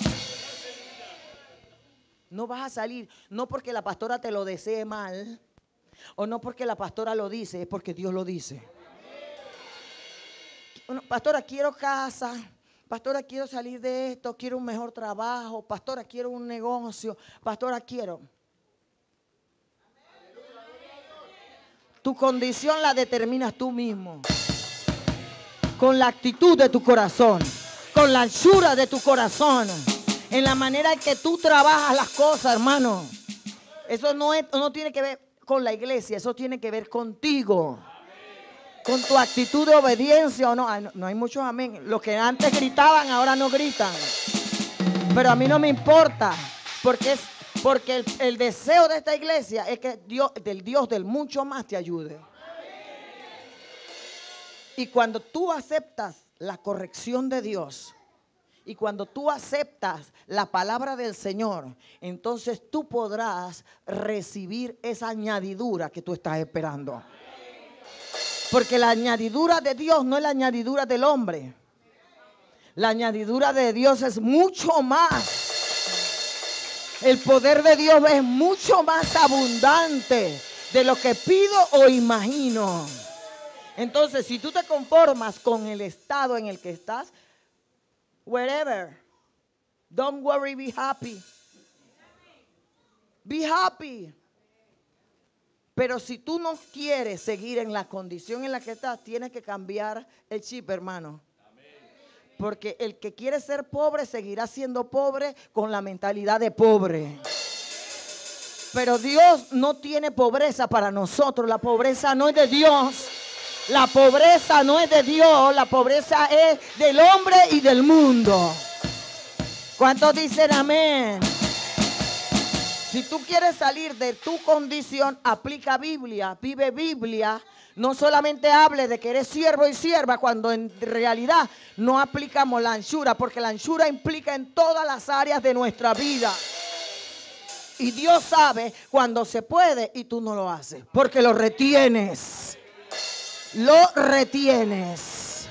No vas a salir, no porque la pastora te lo desee mal, o no porque la pastora lo dice, es porque Dios lo dice. Bueno, pastora, quiero casa. Pastora, quiero salir de esto. Quiero un mejor trabajo. Pastora, quiero un negocio. Pastora, quiero. Tu condición la determinas tú mismo. Con la actitud de tu corazón. Con la anchura de tu corazón. En la manera en que tú trabajas las cosas, hermano. Eso no tiene que ver con la iglesia. Eso tiene que ver contigo. Con tu actitud de obediencia o no. No hay muchos amén. Los que antes gritaban ahora no gritan. Pero a mí no me importa. Porque el deseo de esta iglesia es que Dios del mucho más te ayude. Y cuando tú aceptas la corrección de Dios y cuando tú aceptas la palabra del Señor, entonces tú podrás recibir esa añadidura que tú estás esperando. Porque la añadidura de Dios no es la añadidura del hombre. La añadidura de Dios es mucho más. El poder de Dios es mucho más abundante de lo que pido o imagino. Entonces, si tú te conformas con el estado en el que estás, wherever, don't worry, be happy. Be happy. Pero si tú no quieres seguir en la condición en la que estás, tienes que cambiar el chip, hermano. Porque el que quiere ser pobre seguirá siendo pobre con la mentalidad de pobre. Pero Dios no tiene pobreza para nosotros. La pobreza no es de Dios. La pobreza no es de Dios, la pobreza es del hombre y del mundo. ¿Cuántos dicen amén? Si tú quieres salir de tu condición, aplica Biblia, vive Biblia. No solamente hable de que eres siervo y sierva, cuando en realidad no aplicamos la anchura, porque la anchura implica en todas las áreas de nuestra vida. Y Dios sabe cuando se puede y tú no lo haces, porque lo retienes. Lo retienes.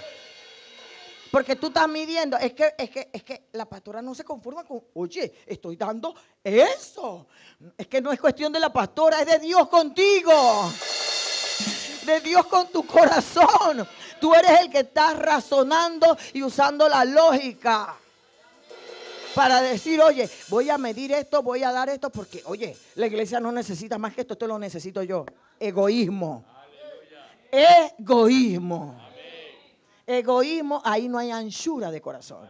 Porque tú estás midiendo. Es que la pastora no se conforma con, oye, estoy dando eso. Es que no es cuestión de la pastora, es de Dios contigo. De Dios con tu corazón. Tú eres el que estás razonando y usando la lógica para decir, oye, voy a medir esto, voy a dar esto, porque, oye, la iglesia no necesita más que esto lo necesito yo. Egoísmo. Egoísmo. Egoísmo, ahí no hay anchura de corazón.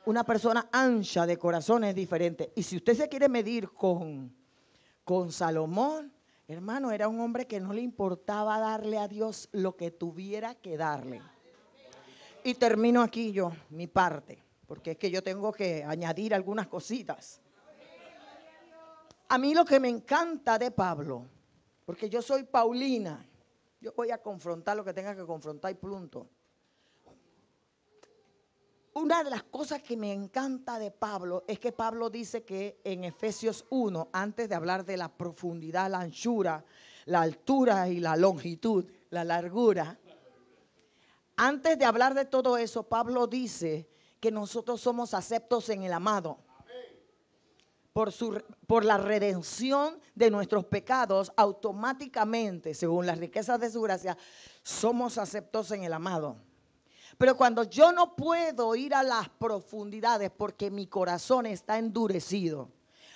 Una persona ancha de corazón es diferente. Y si usted se quiere medir con Salomón, hermano, era un hombre que no le importaba darle a Dios lo que tuviera que darle. Y termino aquí yo, mi parte, porque es que yo tengo que añadir algunas cositas. A mí lo que me encanta de Pablo, porque yo soy Paulina, yo voy a confrontar lo que tenga que confrontar y punto. Una de las cosas que me encanta de Pablo es que Pablo dice que en Efesios 1, antes de hablar de la profundidad, la anchura, la altura y la longitud, la largura, antes de hablar de todo eso, Pablo dice que nosotros somos aceptos en el amado. Por la redención de nuestros pecados, automáticamente, según las riquezas de su gracia, somos aceptos en el amado. Pero cuando yo no puedo ir a las profundidades porque mi corazón está endurecido,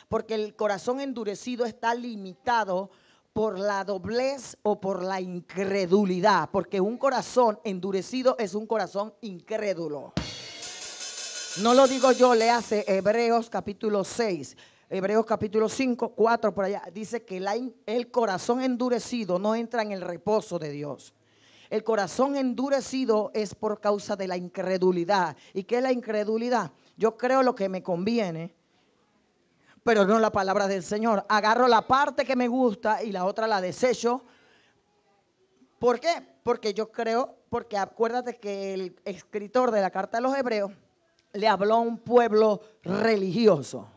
porque el corazón endurecido está limitado por la doblez o por la incredulidad, porque un corazón endurecido es un corazón incrédulo. No lo digo yo, le hace Hebreos capítulo 6, Hebreos capítulo 5, 4 por allá, dice que el corazón endurecido no entra en el reposo de Dios. El corazón endurecido es por causa de la incredulidad. ¿Y qué es la incredulidad? Yo creo lo que me conviene, pero no la palabra del Señor. Agarro la parte que me gusta y la otra la desecho. ¿Por qué? Porque yo creo, porque acuérdate que el escritor de la carta de los Hebreos le habló a un pueblo religioso,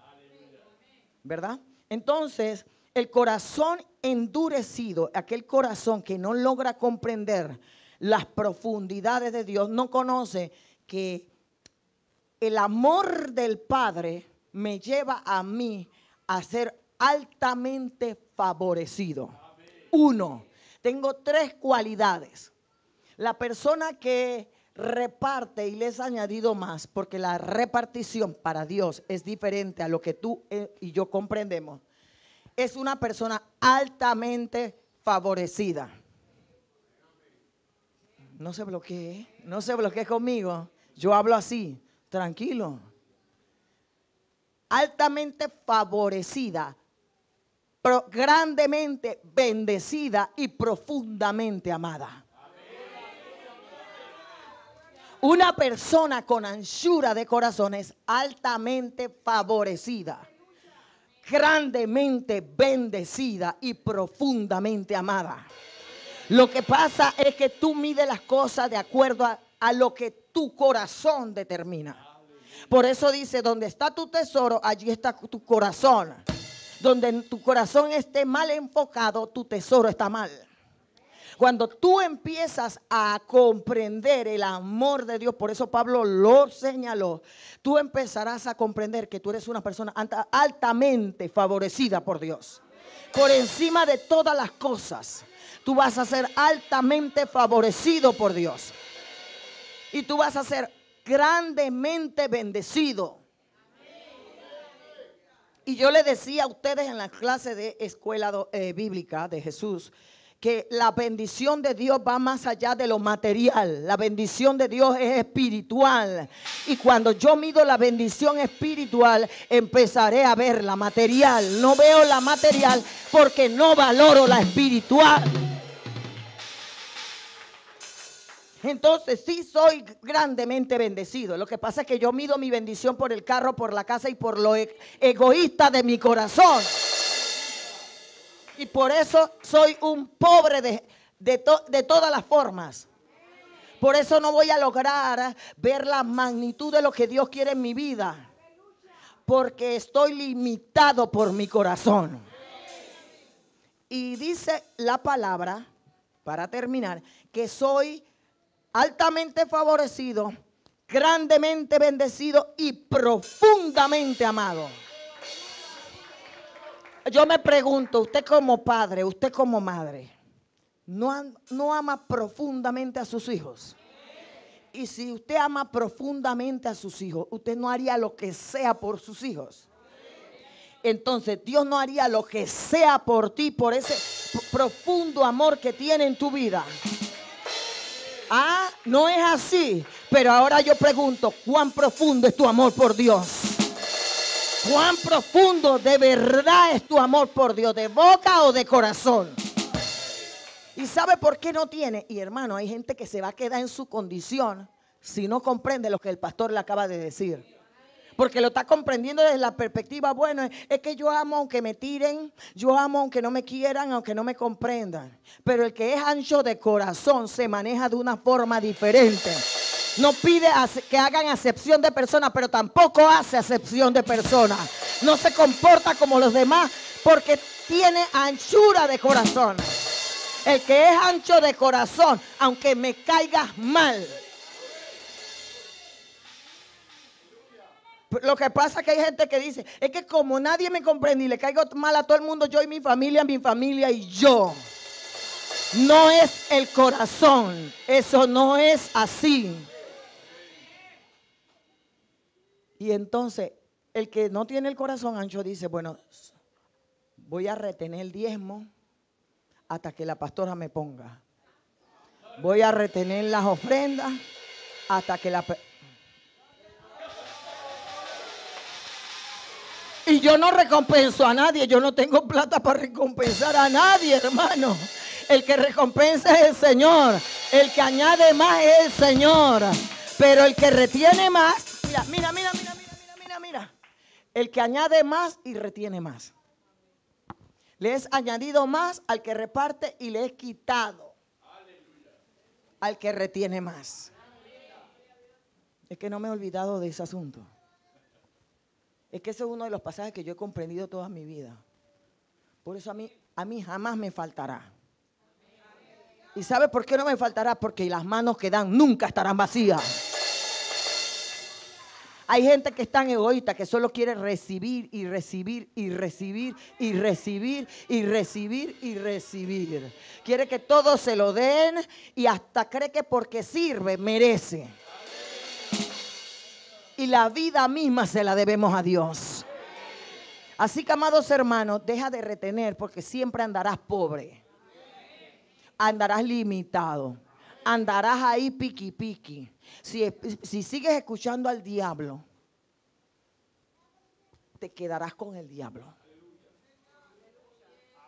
¿verdad? Entonces, el corazón endurecido, aquel corazón que no logra comprender las profundidades de Dios, no conoce que el amor del Padre me lleva a mí a ser altamente favorecido. Uno, tengo 3 cualidades. La persona que reparte y les he añadido más, porque la repartición para Dios es diferente a lo que tú y yo comprendemos, es una persona altamente favorecida. No se bloquee, no se bloquee conmigo. Yo hablo así, tranquilo. Altamente favorecida, pero grandemente bendecida y profundamente amada. Una persona con anchura de corazón es altamente favorecida, grandemente bendecida y profundamente amada. Lo que pasa es que tú mides las cosas de acuerdo a lo que tu corazón determina. Por eso dice, donde está tu tesoro, allí está tu corazón. Donde tu corazón esté mal enfocado, tu tesoro está mal. Cuando tú empiezas a comprender el amor de Dios, por eso Pablo lo señaló, tú empezarás a comprender que tú eres una persona altamente favorecida por Dios. Por encima de todas las cosas, tú vas a ser altamente favorecido por Dios. Y tú vas a ser grandemente bendecido. Y yo le decía a ustedes en la clase de escuela bíblica de Jesús, que la bendición de Dios va más allá de lo material. La bendición de Dios es espiritual. Y cuando yo mido la bendición espiritual, empezaré a ver la material. No veo la material porque no valoro la espiritual. Entonces sí soy grandemente bendecido. Lo que pasa es que yo mido mi bendición por el carro, por la casa y por lo egoísta de mi corazón. Y por eso soy un pobre de todas las formas. Por eso no voy a lograr ver la magnitud de lo que Dios quiere en mi vida. Porque estoy limitado por mi corazón. Y dice la palabra, para terminar, que soy altamente favorecido, grandemente bendecido y profundamente amado. Yo me pregunto, usted como padre, usted como madre, ¿no ama profundamente a sus hijos? Y si usted ama profundamente a sus hijos, usted no haría lo que sea por sus hijos. Entonces Dios no haría lo que sea por ti, por ese profundo amor que tiene en tu vida. Ah, no es así. Pero ahora yo pregunto, ¿cuán profundo es tu amor por Dios? ¿Cuán profundo de verdad es tu amor por Dios? ¿De boca o de corazón? ¿Y sabe por qué no tiene? Y hermano, hay gente que se va a quedar en su condición si no comprende lo que el pastor le acaba de decir. Porque lo está comprendiendo desde la perspectiva, bueno, es que yo amo aunque me tiren, yo amo aunque no me quieran, aunque no me comprendan. Pero el que es ancho de corazón se maneja de una forma diferente. No pide que hagan acepción de personas, pero tampoco hace acepción de personas. No se comporta como los demás porque tiene anchura de corazón. El que es ancho de corazón, aunque me caigas mal. Lo que pasa es que hay gente que dice, es que como nadie me comprende y le caigo mal a todo el mundo, yo y mi familia y yo. No es el corazón, eso no es así. Y entonces, el que no tiene el corazón ancho dice, bueno, voy a retener el diezmo hasta que la pastora me ponga. Voy a retener las ofrendas hasta que la... Y yo no recompenso a nadie, yo no tengo plata para recompensar a nadie, hermano. El que recompensa es el Señor, el que añade más es el Señor. Pero el que retiene más, mira. El que añade más y retiene más. Le es añadido más al que reparte y le es quitado al que retiene más. Es que no me he olvidado de ese asunto. Es que ese es uno de los pasajes que yo he comprendido toda mi vida. Por eso a mí jamás me faltará. ¿Y sabe por qué no me faltará? Porque las manos que dan nunca estarán vacías. Hay gente que es tan egoísta que solo quiere recibir y recibir y recibir y recibir y recibir y recibir. Quiere que todo se lo den y hasta cree que porque sirve merece. Y la vida misma se la debemos a Dios. Así que, amados hermanos, deja de retener porque siempre andarás pobre. Andarás limitado. Andarás ahí piqui. Si sigues escuchando al diablo, te quedarás con el diablo.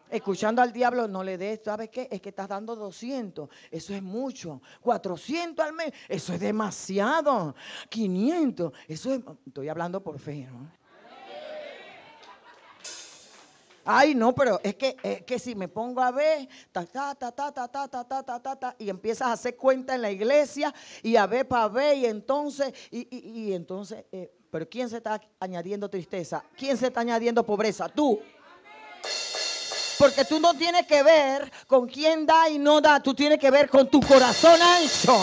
Escuchando al diablo, no le des, ¿sabes qué? Es que estás dando 200, eso es mucho. 400 al mes, eso es demasiado. 500, eso es, estoy hablando por fe, ¿no? Ay, no, pero es que si me pongo a ver, y empiezas a hacer cuenta en la iglesia, y a ver para ver, y entonces, pero ¿quién se está añadiendo tristeza? ¿Quién se está añadiendo pobreza? Tú. Porque tú no tienes que ver con quién da y no da. Tú tienes que ver con tu corazón ancho.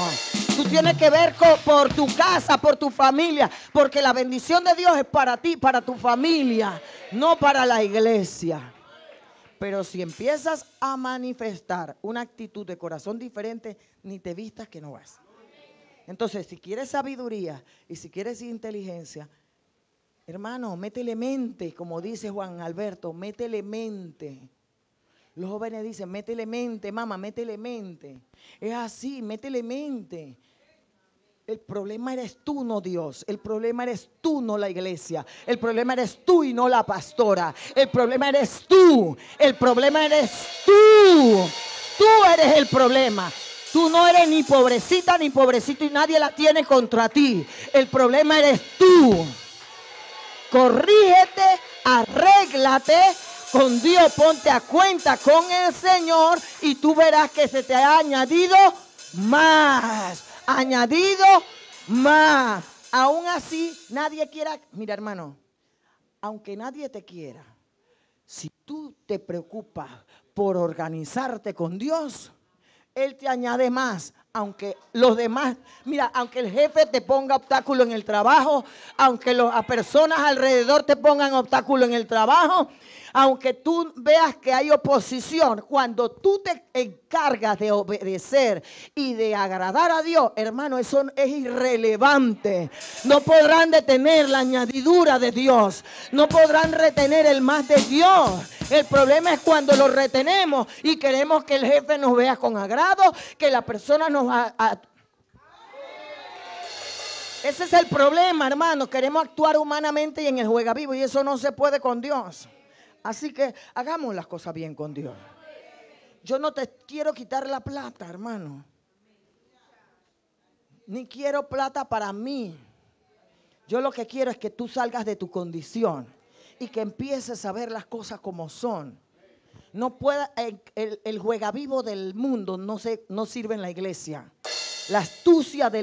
Tú tienes que ver por tu casa, por tu familia. Porque la bendición de Dios es para ti, para tu familia, no para la iglesia. Pero si empiezas a manifestar una actitud de corazón diferente, ni te vistas que no vas. Entonces, si quieres sabiduría y si quieres inteligencia, hermano, métele mente, como dice Juan Alberto, métele mente. Los jóvenes dicen, métele mente, mamá, métele mente. Es así, métele mente. El problema eres tú, no Dios. El problema eres tú, no la iglesia. El problema eres tú y no la pastora. El problema eres tú. El problema eres tú. Tú eres el problema. Tú no eres ni pobrecita ni pobrecito y nadie la tiene contra ti. El problema eres tú. Corrígete, arréglate con Dios, ponte a cuenta con el Señor y tú verás que se te ha añadido más. Añadido más. Aún así, nadie quiera. Mira, hermano, aunque nadie te quiera, si tú te preocupas por organizarte con Dios, Él te añade más. Aunque los demás, mira, aunque el jefe te ponga obstáculo en el trabajo, aunque las personas alrededor te pongan obstáculo en el trabajo, aunque tú veas que hay oposición, cuando tú te encargas de obedecer y de agradar a Dios, hermano, eso es irrelevante. No podrán detener la añadidura de Dios, no podrán retener el más de Dios. El problema es cuando lo retenemos y queremos que el jefe nos vea con agrado, que la persona nos Ese es el problema, hermano. Queremos actuar humanamente y en el juega vivo y eso no se puede con Dios. Así que hagamos las cosas bien con Dios. Yo no te quiero quitar la plata, hermano. Ni quiero plata para mí. Yo lo que quiero es que tú salgas de tu condición y que empieces a ver las cosas como son. No pueda, el juega vivo del mundo no sirve en la iglesia. La astucia del